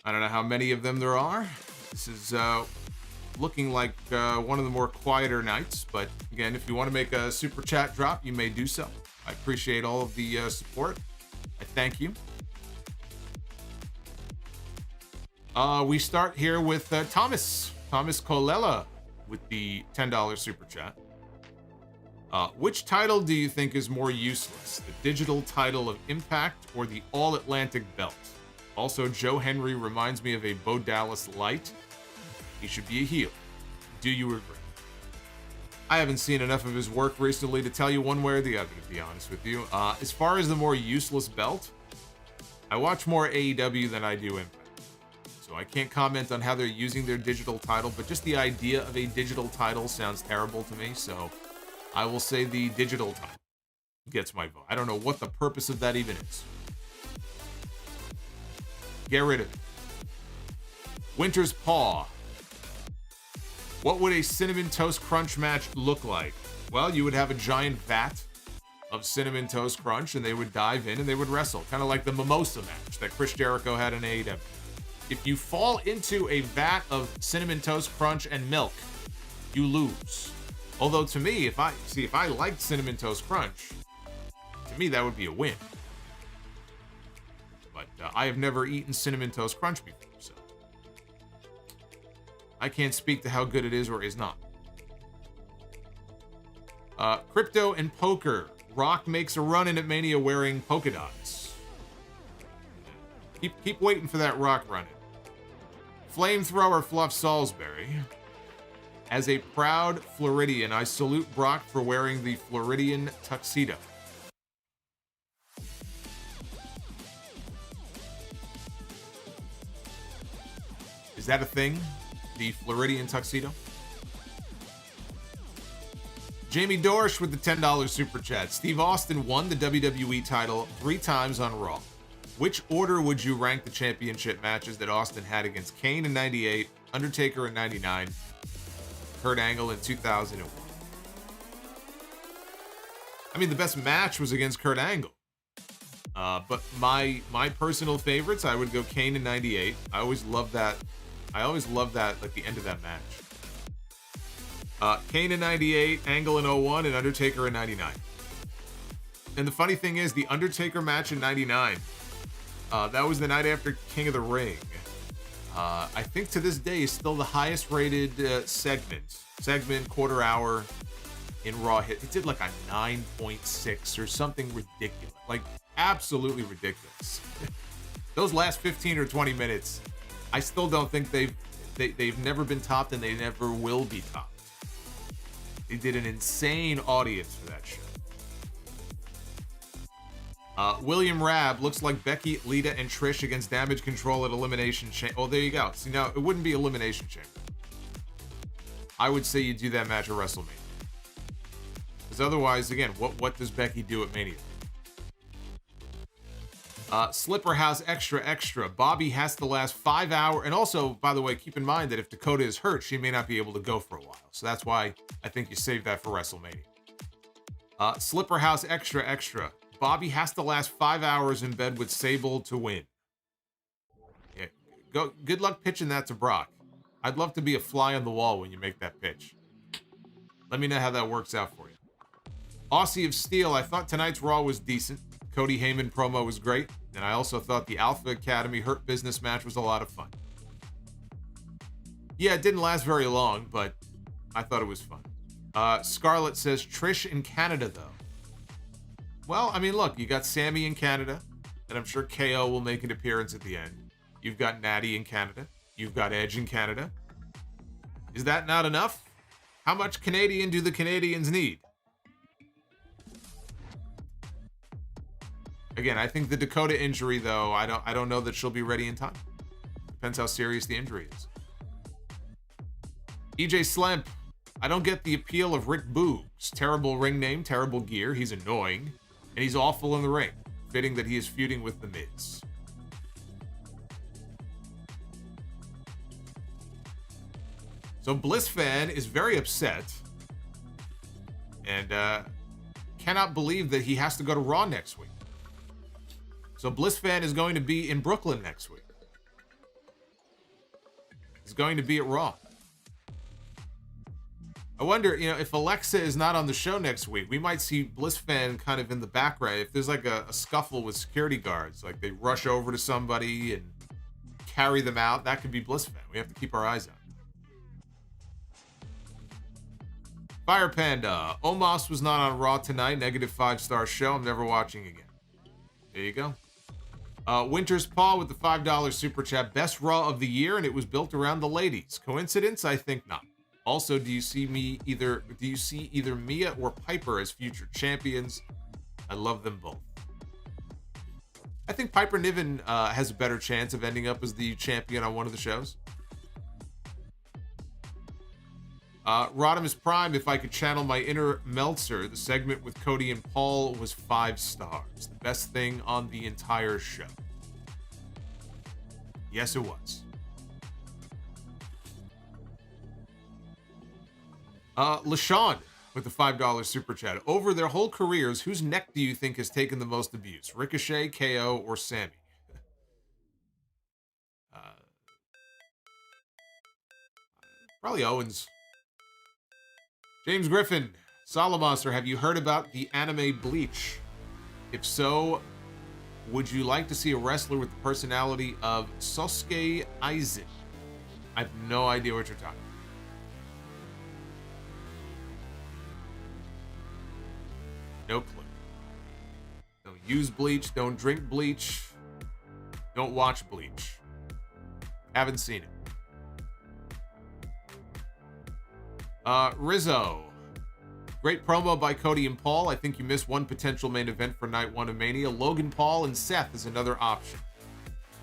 I don't know how many of them there are. This is looking like one of the more quieter nights, but again, if you want to make a Super Chat drop, you may do so. I appreciate all of the support. I thank you. We start here with Thomas Colella with the $10 Super Chat. Which title do you think is more useless? The digital title of Impact or the All-Atlantic belt? Also, Joe Henry reminds me of a Bo Dallas light. He should be a heel. Do you agree? I haven't seen enough of his work recently to tell you one way or the other, to be honest with you. As far as the more useless belt, I watch more AEW than I do Impact. So I can't comment on how they're using their digital title, but just the idea of a digital title sounds terrible to me, so I will say the digital title gets my vote. I don't know what the purpose of that even is. Get rid of it. Winter's Paw. What would a Cinnamon Toast Crunch match look like? Well, you would have a giant vat of Cinnamon Toast Crunch, and they would dive in and they would wrestle, kind of like the Mimosa match that Chris Jericho had in AEW. If you fall into a vat of Cinnamon Toast Crunch and milk, you lose. Although to me, if I liked Cinnamon Toast Crunch, to me that would be a win. But I have never eaten Cinnamon Toast Crunch before, so I can't speak to how good it is or is not. Crypto and Poker. Rock makes a run in at Mania wearing polka dots. Keep waiting for that Rock run in. Flamethrower Fluff Salisbury. As a proud Floridian, I salute Brock for wearing the Floridian tuxedo. Is that a thing? The Floridian tuxedo? Jamie Dorsch with the $10 Super Chat. Steve Austin won the WWE title 3 times on Raw. Which order would you rank the championship matches that Austin had against Kane in 98, Undertaker in 99, Kurt Angle in 2001? I mean, the best match was against Kurt Angle. But my personal favorites, I would go Kane in 98. I always loved that, like the end of that match. Kane in 98, Angle in 01, and Undertaker in 99. And the funny thing is, the Undertaker match in 99, that was the night after King of the Ring. I think to this day is still the highest rated segment quarter hour in Raw hit. It did like a 9.6 or something ridiculous, like absolutely ridiculous. Those last 15 or 20 minutes, I still don't think they've never been topped, and they never will be topped. They did an insane audience for that show. William Rabb looks like Becky, Lita, and Trish against Damage Control at Elimination Chamber. Oh, there you go. See, now, it wouldn't be Elimination Chamber. I would say you do that match at WrestleMania. Because otherwise, again, what does Becky do at Mania? Slipper House Extra. Bobby has to last 5 hours. And also, by the way, keep in mind that if Dakota is hurt, she may not be able to go for a while. So that's why I think you save that for WrestleMania. Slipper House Extra. Bobby has to last 5 hours in bed with Sable to win. Yeah, good luck pitching that to Brock. I'd love to be a fly on the wall when you make that pitch. Let me know how that works out for you. Aussie of Steel, I thought tonight's Raw was decent. Cody Heyman promo was great. And I also thought the Alpha Academy Hurt Business match was a lot of fun. Yeah, it didn't last very long, but I thought it was fun. Scarlett says, Trish in Canada, though. Well, I mean, look, you got Sammy in Canada, and I'm sure KO will make an appearance at the end. You've got Natty in Canada. You've got Edge in Canada. Is that not enough? How much Canadian do the Canadians need? Again, I think the Dakota injury, though, I don't know that she'll be ready in time. Depends how serious the injury is. EJ Slemp, I don't get the appeal of Rick Boogs. Terrible ring name, terrible gear. He's annoying, and he's awful in the ring. Fitting that he is feuding with The Miz. So Bliss fan is very upset and cannot believe that he has to go to Raw next week. So Bliss fan is going to be in Brooklyn next week. He's going to be at Raw. I wonder, if Alexa is not on the show next week, we might see Bliss fan kind of in the background. If there's like a scuffle with security guards, like they rush over to somebody and carry them out, that could be Bliss fan. We have to keep our eyes out. Fire Panda, Omos was not on Raw tonight. Negative 5-star show. I'm never watching again. There you go. Winter's Paw with the $5 super chat. Best Raw of the year, and it was built around the ladies. Coincidence? I think not. Also, do you see either Mia or Piper as future champions? I love them both. I think Piper Niven has a better chance of ending up as the champion on one of the shows. Rodimus Prime, if I could channel my inner Meltzer, the segment with Cody and Paul was 5 stars. The best thing on the entire show. Yes, it was. LaShawn with the $5 super chat. Over their whole careers, whose neck do you think has taken the most abuse? Ricochet, KO, or Sammy? Probably Owens. James Griffin, Solomonster, have you heard about the anime Bleach? If so, would you like to see a wrestler with the personality of Sosuke Aizen? I have no idea what you're talking about. No clue. Don't use bleach. Don't drink bleach. Don't watch Bleach. Haven't seen it. Rizzo. Great promo by Cody and Paul. I think you missed one potential main event for Night 1 of Mania. Logan Paul and Seth is another option.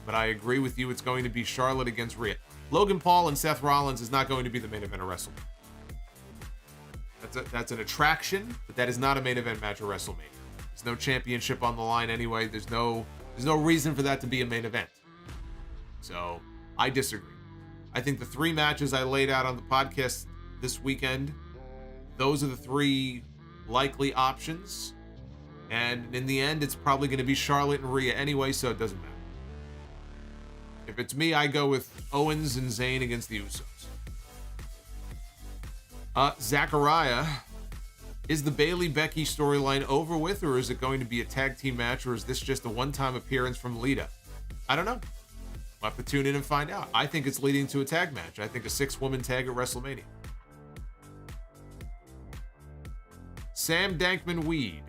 But I agree with you. It's going to be Charlotte against Rhea. Logan Paul and Seth Rollins is not going to be the main event of WrestleMania. That's an attraction, but that is not a main event match of WrestleMania. There's no championship on the line anyway. There's no reason for that to be a main event. So I disagree. I think the 3 matches I laid out on the podcast this weekend, those are the 3 likely options. And in the end, it's probably going to be Charlotte and Rhea anyway, so it doesn't matter. If it's me, I go with Owens and Zayn against the Usos. Zachariah, is the Bayley-Becky storyline over with, or is it going to be a tag team match, or is this just a one-time appearance from Lita? I don't know. We'll have to tune in and find out. I think it's leading to a tag match. I think a 6-woman tag at WrestleMania. Sam Dankman-Weed,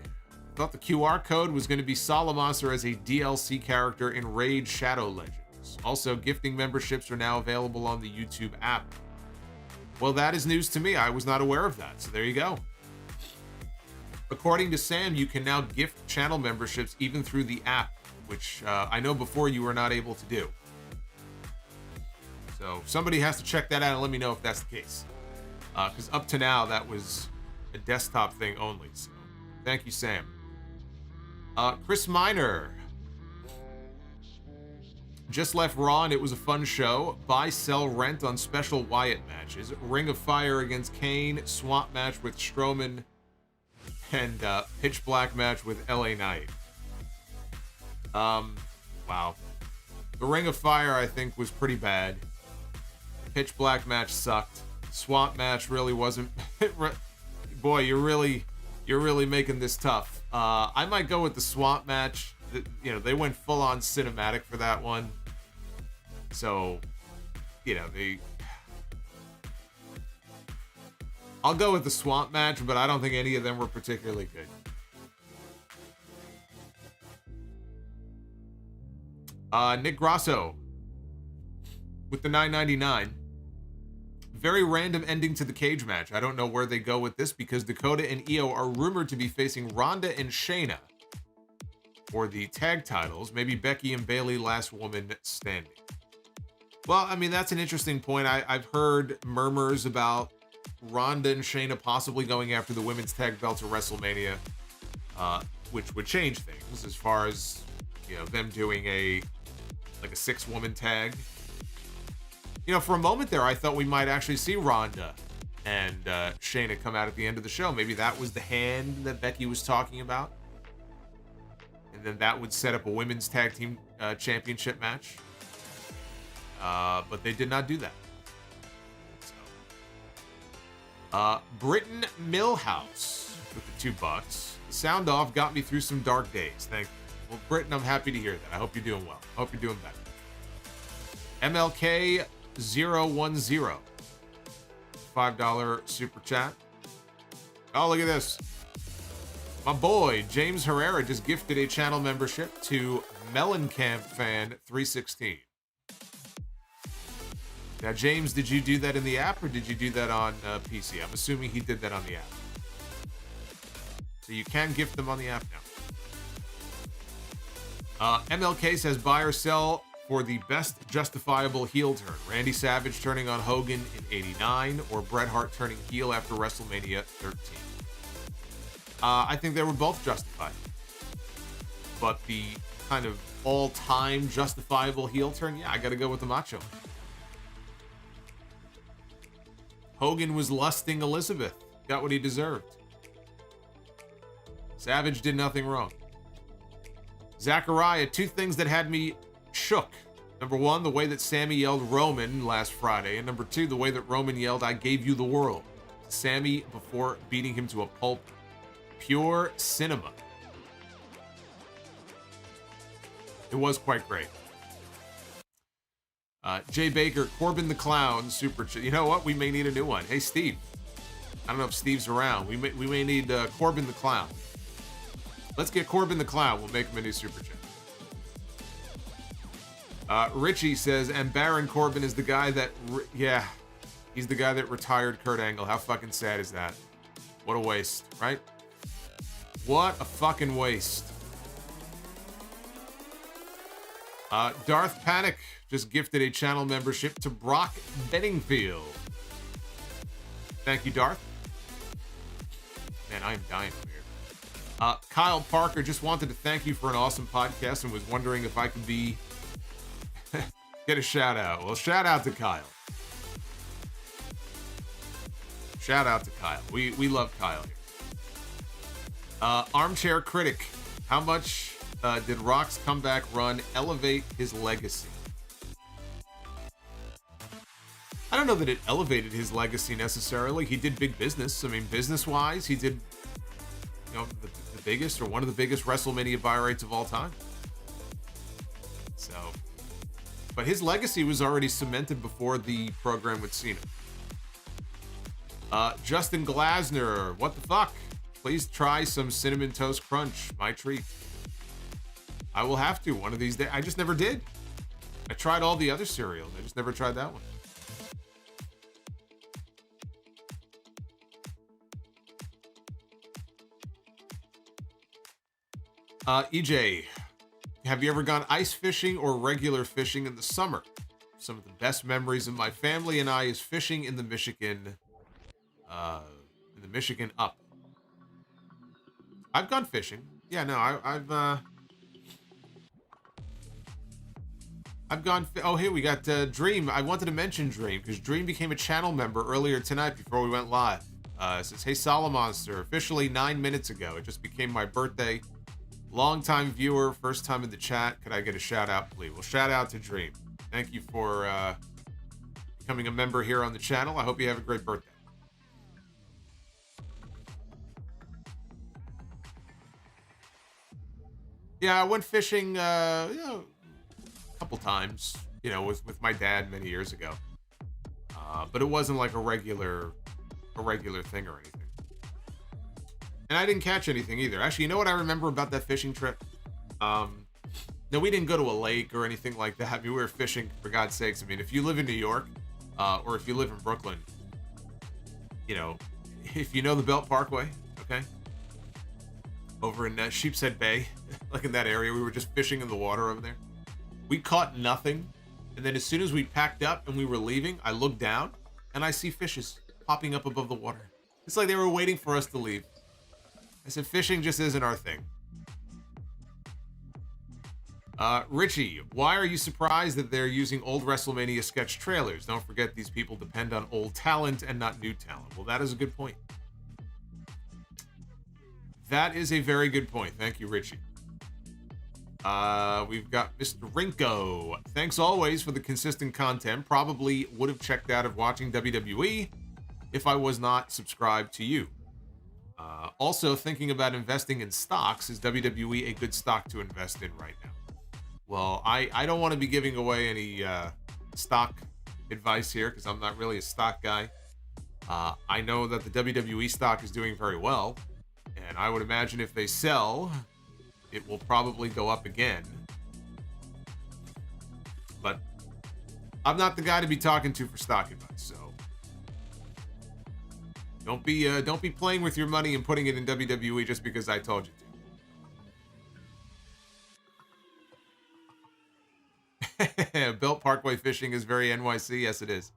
thought the QR code was going to be Solomonster as a DLC character in Raid Shadow Legends. Also, gifting memberships are now available on the YouTube app. Well, that is news to me. I was not aware of that, so there you go. According to Sam, you can now gift channel memberships even through the app, which I know before you were not able to do. So somebody has to check that out and let me know if that's the case. Because up to now, that was a desktop thing only. So thank you, Sam. Chris Miner just left Raw and it was a fun show. Buy, sell, rent on special Wyatt matches. Ring of Fire against Kane. Swamp match with Strowman. And Pitch Black match with LA Knight. Wow. The Ring of Fire, I think, was pretty bad. Pitch Black match sucked. Swamp match really wasn't. Boy, you're really making this tough. I might go with the Swamp match. You know, they went full on cinematic for that one. So, you know, I'll go with the Swamp match, but I don't think any of them were particularly good. Nick Grosso with the $9.99. Very random ending to the cage match. I don't know where they go with this because Dakota and Io are rumored to be facing Ronda and Shayna for the tag titles. Maybe Becky and Bayley last woman standing. Well, I mean, that's an interesting point. I've heard murmurs about Ronda and Shayna possibly going after the women's tag belts at WrestleMania, which would change things as far as, you know, them doing a 6-woman tag. You know, for a moment there, I thought we might actually see Ronda and Shayna come out at the end of the show. Maybe that was the hand that Becky was talking about. And then that would set up a women's tag team championship match. But they did not do that. Britton Millhouse with the $2. The sound off got me through some dark days. Thank you. Well, Britton, I'm happy to hear that. I hope you're doing well. I hope you're doing better. MLK 010. $5 super chat. Oh, look at this. My boy, James Herrera, just gifted a channel membership to Mellencamp Fan 316. Now, James, did you do that in the app or did you do that on PC? I'm assuming he did that on the app. So you can gift them on the app now. MLK says buy or sell for the best justifiable heel turn. Randy Savage turning on Hogan in 89 or Bret Hart turning heel after WrestleMania 13. I think they were both justified. But the kind of all-time justifiable heel turn, yeah, I got to go with the Macho Man. Hogan was lusting Elizabeth. Got what he deserved. Savage did nothing wrong. Zachariah, 2 things that had me shook. Number 1, the way that Sammy yelled Roman last Friday. And number 2, the way that Roman yelled, I gave you the world. Sammy before beating him to a pulp. Pure cinema. It was quite great. Jay Baker, Corbin the Clown, super. You know what? We may need a new one. Hey, Steve. I don't know if Steve's around. We may need Corbin the Clown. Let's get Corbin the Clown. We'll make him a new super chat. Richie says, and Baron Corbin is the guy that, he's the guy that retired Kurt Angle. How fucking sad is that? What a waste, right? What a fucking waste. Darth Panic just gifted a channel membership to Brock Bedingfield. Thank you, Darth. Man, I am dying over here. Kyle Parker just wanted to thank you for an awesome podcast and was wondering if I could be get a shout out. Well, shout out to Kyle. Shout out to Kyle. We love Kyle here. Armchair Critic. How much did Rock's comeback run elevate his legacy? I don't know that it elevated his legacy necessarily. He did big business. I mean, business-wise, he did, you know, the biggest or one of the biggest WrestleMania buy rates of all time. So, but his legacy was already cemented before the program with Cena. Justin Glasner, what the fuck? Please try some Cinnamon Toast Crunch. My treat. I will have to one of these days. I just never did. I tried all the other cereals. I just never tried that one. EJ, have you ever gone ice fishing or regular fishing in the summer? Some of the best memories of my family and I is fishing in the Michigan up. I've gone fishing. Yeah, no, I've gone. Oh, here we got Dream. I wanted to mention Dream because Dream became a channel member earlier tonight before we went live. It says, "Hey, Solomonster, officially 9 minutes ago. It just became my birthday. Long-time viewer, first time in the chat. Could I get a shout out, please?" Well, shout out to Dream. Thank you for becoming a member here on the channel. I hope you have a great birthday. Yeah, I went fishing, a couple times, with my dad many years ago. But it wasn't like a regular thing or anything. And I didn't catch anything either. Actually, you know what I remember about that fishing trip? No, we didn't go to a lake or anything like that. I mean, we were fishing, for God's sakes. I mean, if you live in New York, or if you live in Brooklyn, if you know the Belt Parkway, okay? Over in Sheepshead Bay, like in that area, we were just fishing in the water over there. We caught nothing. And then as soon as we packed up and we were leaving, I looked down and I see fishes popping up above the water. It's like they were waiting for us to leave. I said, fishing just isn't our thing. Richie, why are you surprised that they're using old WrestleMania sketch trailers? Don't forget these people depend on old talent and not new talent. Well, that is a good point. That is a very good point. Thank you, Richie. We've got Mr. Rinko. Thanks always for the consistent content. Probably would have checked out of watching WWE if I was not subscribed to you. Also, thinking about investing in stocks. Is WWE a good stock to invest in right now? Well, I don't want to be giving away any stock advice here because I'm not really a stock guy. I know that the WWE stock is doing very well, and I would imagine if they sell, it will probably go up again. But I'm not the guy to be talking to for stock advice, so don't be playing with your money and putting it in WWE just because I told you to. Belt Parkway fishing is very NYC. Yes, it is.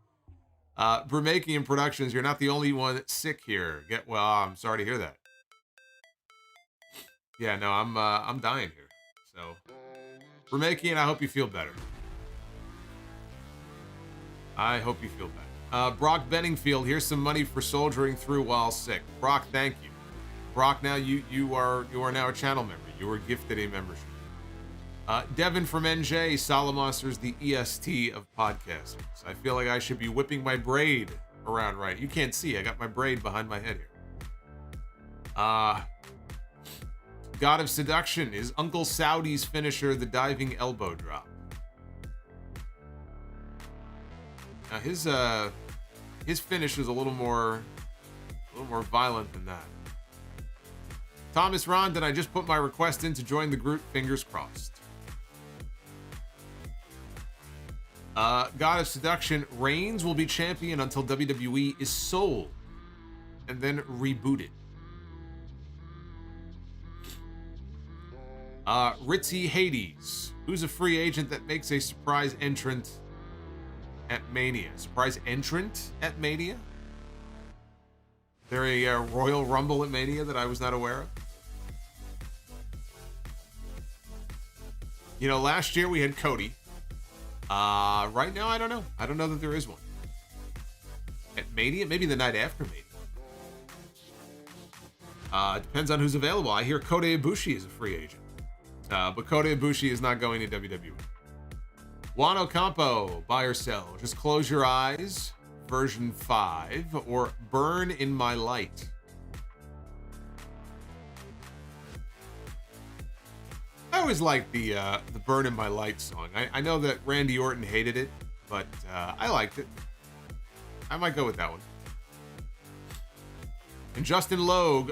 Brumakian Productions, you're not the only one that's sick here. Well, I'm sorry to hear that. Yeah, no, I'm dying here. So, Brumakian, I hope you feel better. I hope you feel better. Brock Benningfield, here's some money for soldiering through while sick. Brock, thank you. Brock, now you are now a channel member. You were gifted a membership. Devin from NJ, Solomonster's the EST of podcasters. I feel like I should be whipping my braid around right. You can't see. I got my braid behind my head here. God of Seduction, is Uncle Saudi's finisher the diving elbow drop? Now his finish is a little more violent than that. Thomas Rondon, I just put my request in to join the group. Fingers crossed. God of Seduction, Reigns will be champion until WWE is sold and then rebooted. Ritzy Hades, who's a free agent that makes a surprise entrant at Mania? Surprise entrant at Mania? There a Royal Rumble at Mania that I was not aware of? Last year we had Cody. Right now, I don't know. I don't know that there is one. At Mania? Maybe the night after Mania. Depends on who's available. I hear Kota Ibushi is a free agent. But Kota Ibushi is not going to WWE. Juan Ocampo, buy or sell. Just close your eyes. Version 5 or Burn in My Light. I always liked the Burn in My Light song. I know that Randy Orton hated it, but I liked it. I might go with that one. And Justin Logue,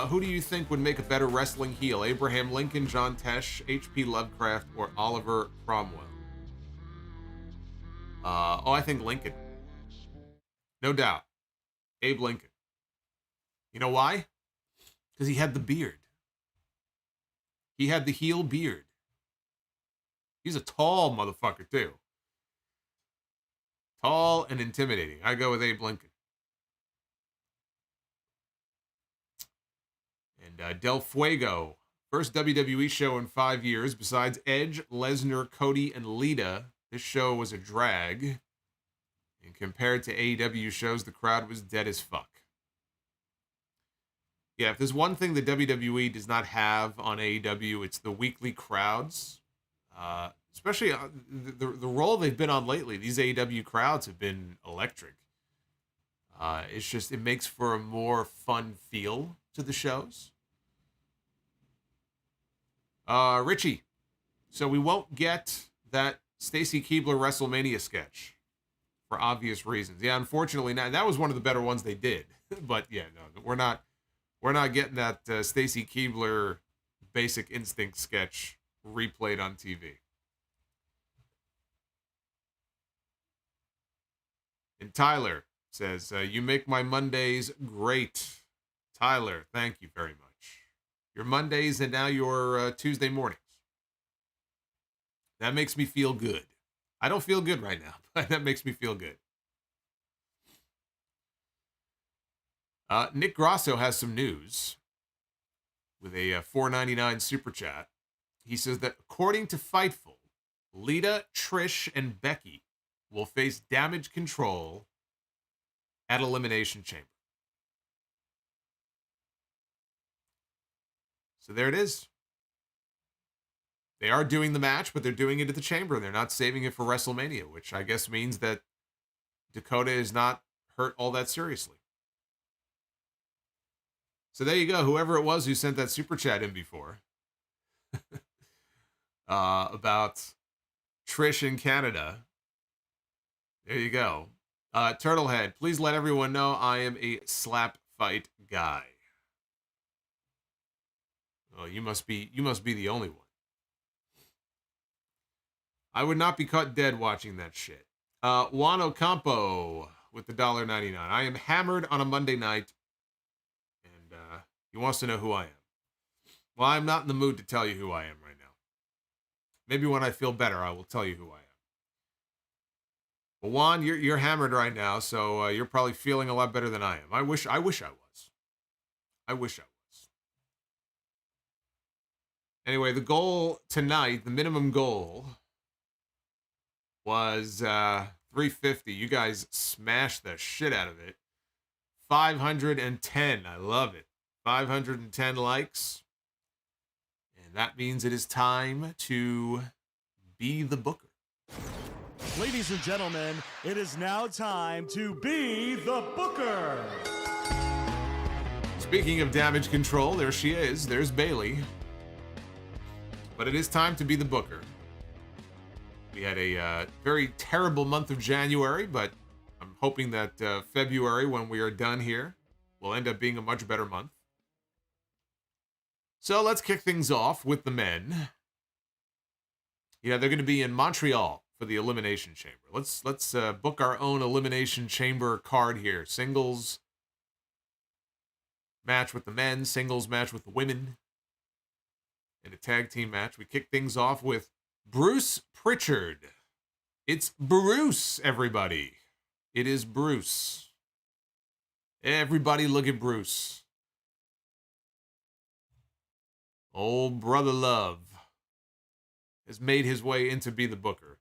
Who do you think would make a better wrestling heel? Abraham Lincoln, John Tesh, H.P. Lovecraft, or Oliver Cromwell? I think Lincoln. No doubt. Abe Lincoln. You know why? Because he had the beard. He had the heel beard. He's a tall motherfucker, too. Tall and intimidating. I go with Abe Lincoln. And Del Fuego. First WWE show in 5 years. Besides Edge, Lesnar, Cody, and Lita, this show was a drag. And compared to AEW shows, the crowd was dead as fuck. Yeah, if there's one thing the WWE does not have on AEW, it's the weekly crowds. Especially the role they've been on lately. These AEW crowds have been electric. It's just, it makes for a more fun feel to the shows. Richie, so we won't get that Stacy Keibler WrestleMania sketch for obvious reasons. Yeah, unfortunately, that was one of the better ones they did. But yeah, no, we're not getting that Stacy Keibler Basic Instinct sketch replayed on TV. And Tyler says, you make my Mondays great. Tyler, thank you very much. Your Mondays and now your Tuesday mornings. That makes me feel good. I don't feel good right now, but that makes me feel good. Nick Grosso has some news with a $4.99 super chat. He says that according to Fightful, Lita, Trish, and Becky will face Damage Control at Elimination Chamber. So there it is. They are doing the match, but they're doing it at the Chamber. They're not saving it for WrestleMania, which I guess means that Dakota is not hurt all that seriously. So there you go. Whoever it was who sent that super chat in before about Trish in Canada. There you go. Turtlehead, please let everyone know I am a slap fight guy. Oh, you must be the only one. I would not be caught dead watching that shit. Juan Ocampo with the $1.99. I am hammered on a Monday night, and he wants to know who I am. Well, I'm not in the mood to tell you who I am right now. Maybe when I feel better, I will tell you who I am. But Juan, you're hammered right now, so you're probably feeling a lot better than I am. I wish I was. I wish I was. Anyway, the goal tonight, the minimum goal, was 350. You guys smashed the shit out of it. 510. I love it. 510 likes. And that means it is time to be the booker. Ladies and gentlemen, it is now time to be the booker. Speaking of Damage Control, there she is. There's Bayley. But it is time to be the booker. We had a very terrible month of January, but I'm hoping that February, when we are done here, will end up being a much better month. So let's kick things off with the men. Yeah, they're going to be in Montreal for the Elimination Chamber. Let's book our own Elimination Chamber card here. Singles match with the men, singles match with the women, and a tag team match. We kick things off with Bruce Pritchard. It's Bruce, everybody. It is Bruce. Everybody look at Bruce. Old Brother Love has made his way into Be the Booker.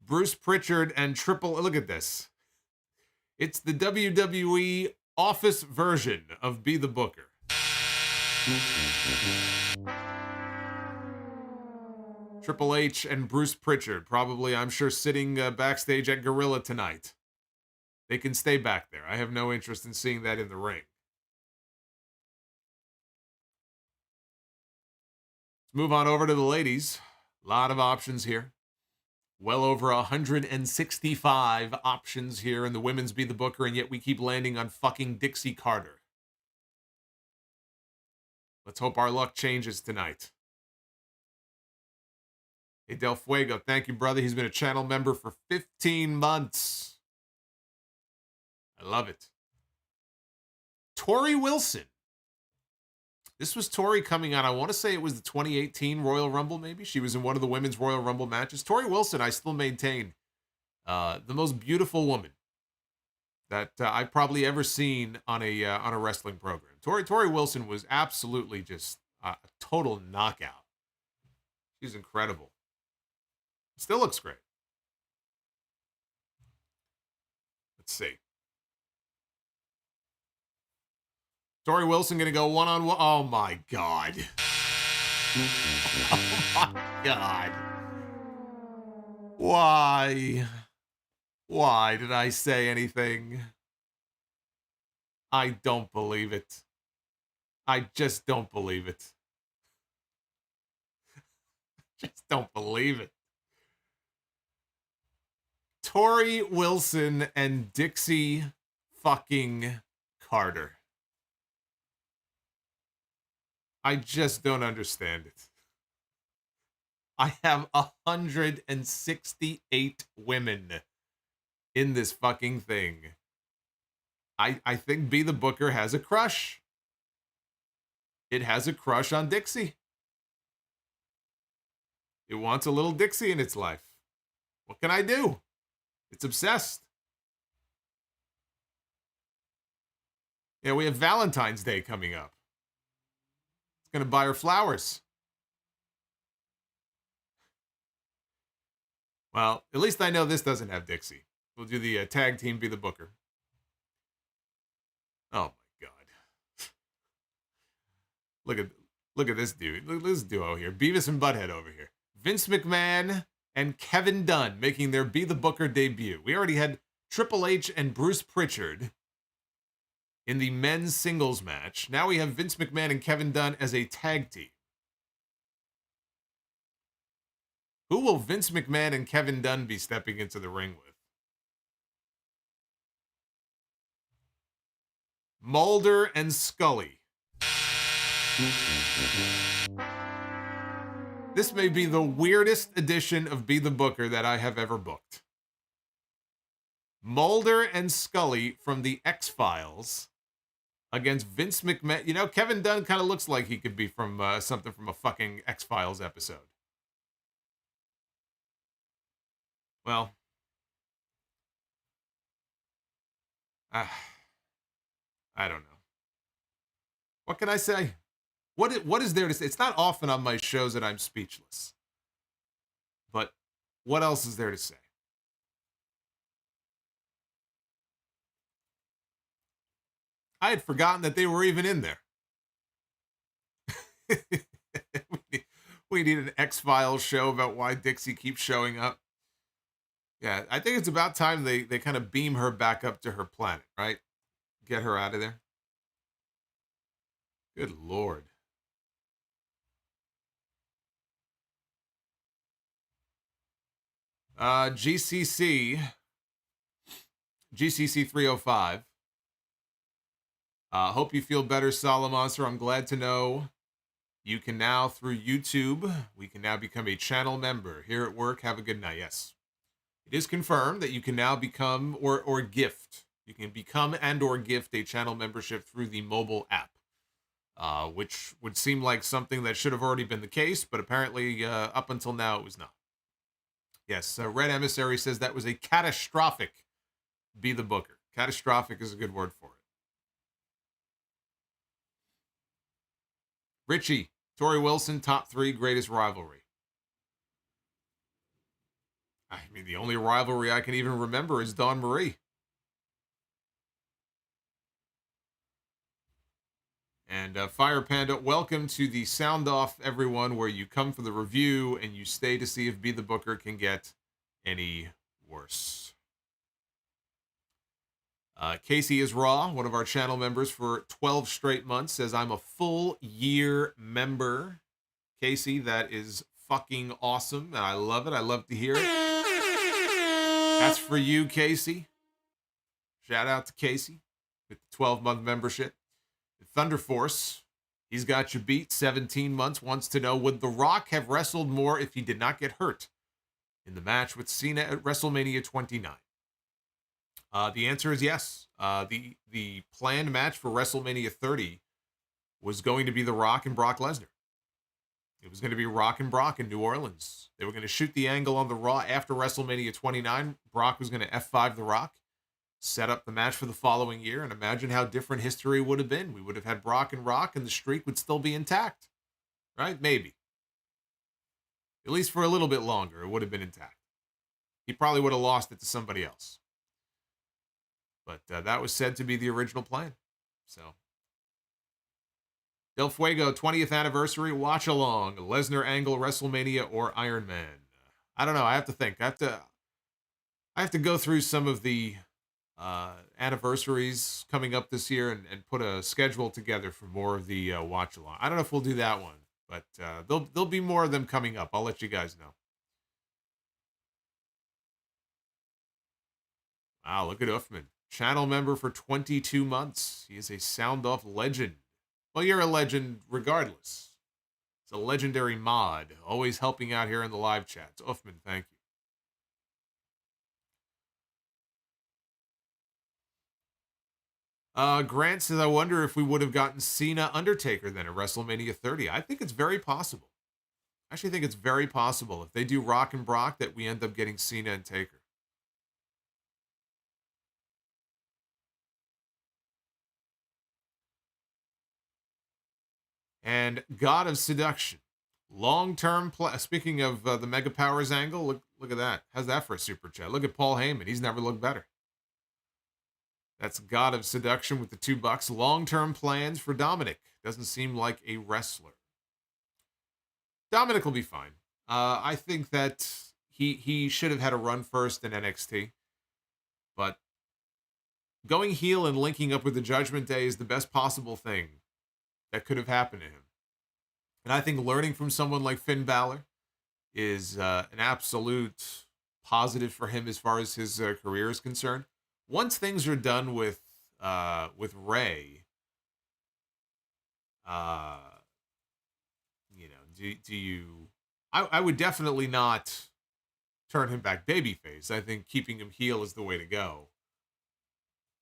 Bruce Pritchard and look at this. It's the WWE office version of Be the Booker. Triple H and Bruce Pritchard, probably, I'm sure, sitting backstage at Gorilla tonight. They can stay back there. I have no interest in seeing that in the ring. Let's move on over to the ladies. A lot of options here. Well over 165 options here in the women's Be the Booker, and yet we keep landing on fucking Dixie Carter. Let's hope our luck changes tonight. Hey, Del Fuego, thank you, brother. He's been a channel member for 15 months. I love it. Tori Wilson. This was Tori coming on, I want to say it was the 2018 Royal Rumble, maybe. She was in one of the women's Royal Rumble matches. Tori Wilson, I still maintain, the most beautiful woman that I've probably ever seen on a wrestling program. Tori Wilson was absolutely just a total knockout. She's incredible. Still looks great. Let's see. Tori Wilson going to go one-on-one. Oh, my God. Oh, my God. Why? Why did I say anything? I don't believe it. I just don't believe it. Just don't believe it. Tori Wilson and Dixie fucking Carter. I just don't understand it. I have 168 women in this fucking thing. I think Be the Booker has a crush. It has a crush on Dixie. It wants a little Dixie in its life. What can I do? It's obsessed. Yeah, we have Valentine's Day coming up. It's going to buy her flowers. Well, at least I know this doesn't have Dixie. We'll do the tag team Be the Booker. Oh my God. Look at this dude. Look at this duo here. Beavis and Butthead over here. Vince McMahon and Kevin Dunn making their Be the Booker debut. We already had Triple H and Bruce Pritchard in the men's singles match. Now we have Vince McMahon and Kevin Dunn as a tag team. Who will Vince McMahon and Kevin Dunn be stepping into the ring with? Mulder and Scully. This may be the weirdest edition of Be the Booker that I have ever booked. Mulder and Scully from the X-Files against Vince McMahon. You know, Kevin Dunn kind of looks like he could be from something from a fucking X-Files episode. Well, I don't know. What can I say? What is there to say? It's not often on my shows that I'm speechless. But what else is there to say? I had forgotten that they were even in there. We need an X-Files show about why Dixie keeps showing up. Yeah, I think it's about time they kind of beam her back up to her planet, right? Get her out of there. Good Lord. GCC 305. Hope you feel better, Solomonster. I'm glad to know you can now, through YouTube, we can now become a channel member. Here at work, have a good night. Yes. It is confirmed that you can now become or gift. You can become and or gift a channel membership through the mobile app, which would seem like something that should have already been the case, but apparently up until now it was not. Yes, Red Emissary says that was a catastrophic Be the Booker. Catastrophic is a good word for it. Richie, Tori Wilson, top 3 greatest rivalry. I mean, the only rivalry I can even remember is Dawn Marie. And Fire Panda, welcome to the Sound Off, everyone, where you come for the review and you stay to see if Be the Booker can get any worse. Casey is Raw, one of our channel members for 12 straight months, says, I'm a full year member. Casey, that is fucking awesome, and I love it. I love to hear it. That's for you, Casey. Shout out to Casey with the 12-month membership. Thunder Force, He's got you beat. 17 months wants to know, would The Rock have wrestled more if he did not get hurt in the match with Cena at WrestleMania 29? The answer is yes. The planned match for WrestleMania 30 was going to be The Rock and Brock Lesnar. It was going to be Rock and Brock in New Orleans. They were going to shoot the angle on the Raw after WrestleMania 29. Brock was going to F5 The Rock, set up the match for the following year, and imagine how different history would have been. We would have had Brock and Rock, and the streak would still be intact. Right? Maybe. At least for a little bit longer, it would have been intact. He probably would have lost it to somebody else. But that was said to be the original plan. So, Del Fuego, 20th anniversary watch along, Lesnar Angle, WrestleMania, or Iron Man. I don't know. I have to think. I have to go through some of the anniversaries coming up this year and put a schedule together for more of the watch along. I don't know if we'll do that one, but there'll be more of them coming up. I'll let you guys know. Wow, look at Uffman. Channel member for 22 months. He is a Sound Off legend. Well, you're a legend regardless. It's a legendary mod. Always helping out here in the live chats. Uffman, thank you. Grant says, I wonder if we would have gotten Cena Undertaker then at WrestleMania 30. I think it's very possible. I actually think it's very possible. If they do Rock and Brock, that we end up getting Cena and Taker. And God of Seduction. Long-term play. Speaking of the Mega Powers angle, look at that. How's that for a super chat? Look at Paul Heyman. He's never looked better. That's God of Seduction with the $2. Long-term plans for Dominic. Doesn't seem like a wrestler. Dominic will be fine. I think that he should have had a run first in NXT. But going heel and linking up with the Judgment Day is the best possible thing that could have happened to him. And I think learning from someone like Finn Balor is an absolute positive for him as far as his career is concerned. Once things are done with Ray, do you? I would definitely not turn him back babyface. I think keeping him heel is the way to go.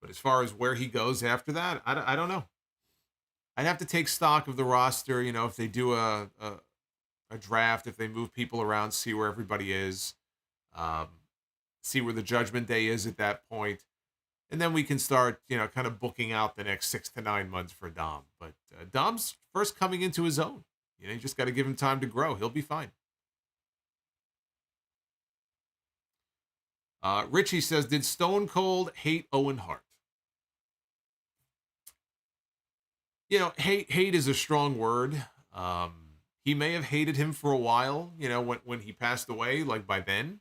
But as far as where he goes after that, I don't know. I'd have to take stock of the roster, if they do a draft, if they move people around, see where everybody is, see where the Judgment Day is at that point. And then we can start, kind of booking out the next 6 to 9 months for Dom. But Dom's first coming into his own. You just got to give him time to grow. He'll be fine. Richie says, did Stone Cold hate Owen Hart? Hate is a strong word. He may have hated him for a while, when he passed away, like by then.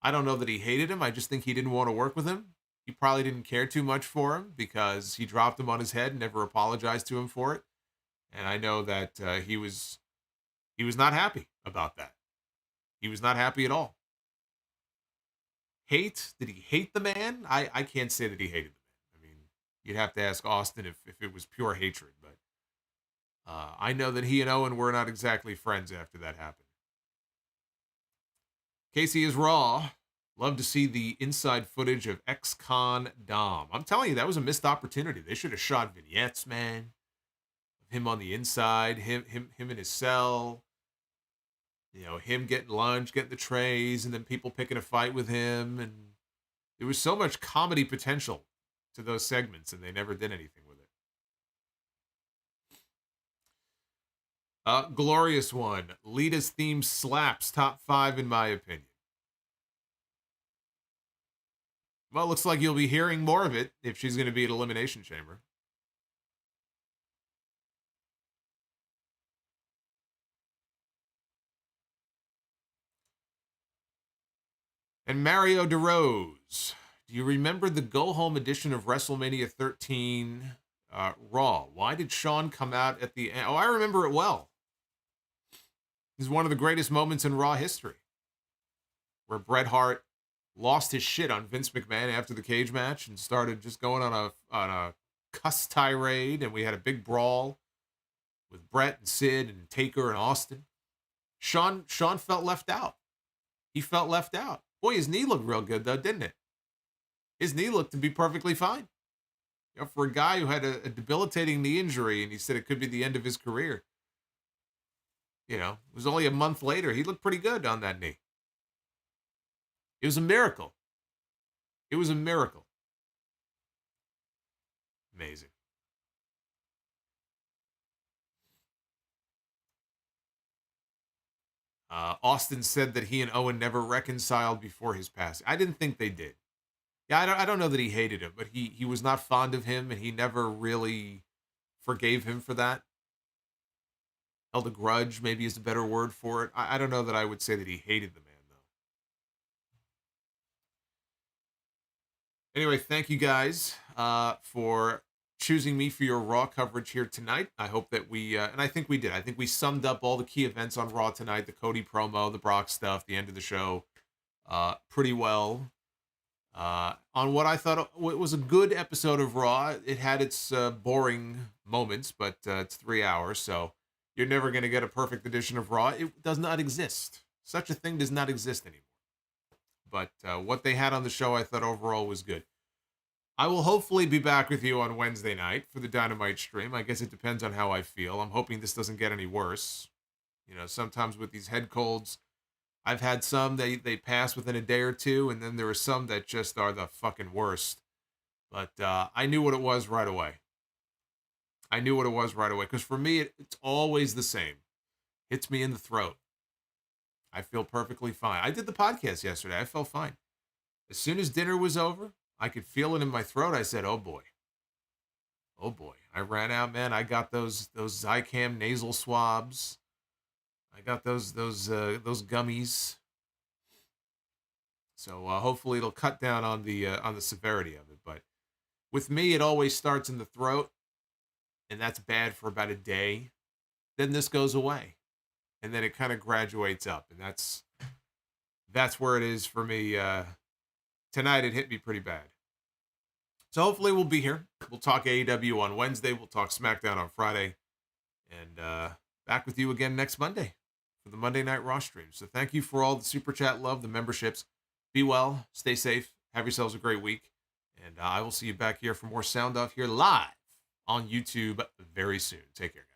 I don't know that he hated him. I just think he didn't want to work with him. He probably didn't care too much for him because he dropped him on his head and never apologized to him for it. And I know that he was not happy about that. He was not happy at all. Hate? Did he hate the man? I can't say that he hated the man. I mean, you'd have to ask Austin if it was pure hatred. But I know that he and Owen were not exactly friends after that happened. Casey is Raw. Love to see the inside footage of ex-con Dom. I'm telling you, that was a missed opportunity. They should have shot vignettes, man. Of him on the inside, him in his cell. Him getting lunch, getting the trays, and then people picking a fight with him. And there was so much comedy potential to those segments, and they never did anything with it. Glorious one. Lita's theme slaps. Top 5 in my opinion. Well, looks like you'll be hearing more of it if she's going to be at Elimination Chamber. And Mario DeRose. Do you remember the go-home edition of WrestleMania 13 Raw? Why did Shawn come out at the end? Oh, I remember it well. This is one of the greatest moments in Raw history, where Bret Hart lost his shit on Vince McMahon after the cage match and started just going on a cuss tirade, and we had a big brawl. with Brett and Sid and Taker and Austin. Sean felt left out. He felt left out. Boy, his knee looked real good, though, didn't it? His knee looked to be perfectly fine. You know, for a guy who had a debilitating knee injury, and he said it could be the end of his career. You know, it was only a month later. He looked pretty good on that knee. It was a miracle. It was a miracle. Amazing. Austin said that he and Owen never reconciled before his passing. I didn't think they did. Yeah, I don't know that he hated him, but he was not fond of him, and he never really forgave him for that. Held a grudge, maybe is a better word for it. I don't know that I would say that he hated the man, though. Anyway, thank you guys for choosing me for your Raw coverage here tonight. I hope that we, and I think we did. I think we summed up all the key events on Raw tonight, the Cody promo, the Brock stuff, the end of the show, pretty well. On what I thought was a good episode of Raw. It had its boring moments, but it's 3 hours, so you're never going to get a perfect edition of Raw. It does not exist. Such a thing does not exist anymore. But what they had on the show, I thought overall was good. I will hopefully be back with you on Wednesday night for the Dynamite stream. I guess it depends on how I feel. I'm hoping this doesn't get any worse. You know, sometimes with these head colds, I've had some, they pass within a day or two, and then there are some that just are the fucking worst. But I knew what it was right away. I knew what it was right away. Because for me, it's always the same. Hits me in the throat. I feel perfectly fine. I did the podcast yesterday. I felt fine. As soon as dinner was over, I could feel it in my throat. I said, oh boy. Oh boy. I ran out, man. I got those Zicam nasal swabs. I got those gummies. So hopefully it'll cut down on the severity of it. But with me, it always starts in the throat, and that's bad for about a day. Then this goes away, and then it kind of graduates up, and that's where it is for me. Tonight it hit me pretty bad. So hopefully we'll be here. We'll talk AEW on Wednesday. We'll talk SmackDown on Friday, and back with you again next Monday for the Monday Night Raw stream. So thank you for all the Super Chat love, the memberships. Be well, stay safe, have yourselves a great week, and I will see you back here for more Sound Off here live on YouTube very soon. Take care, guys.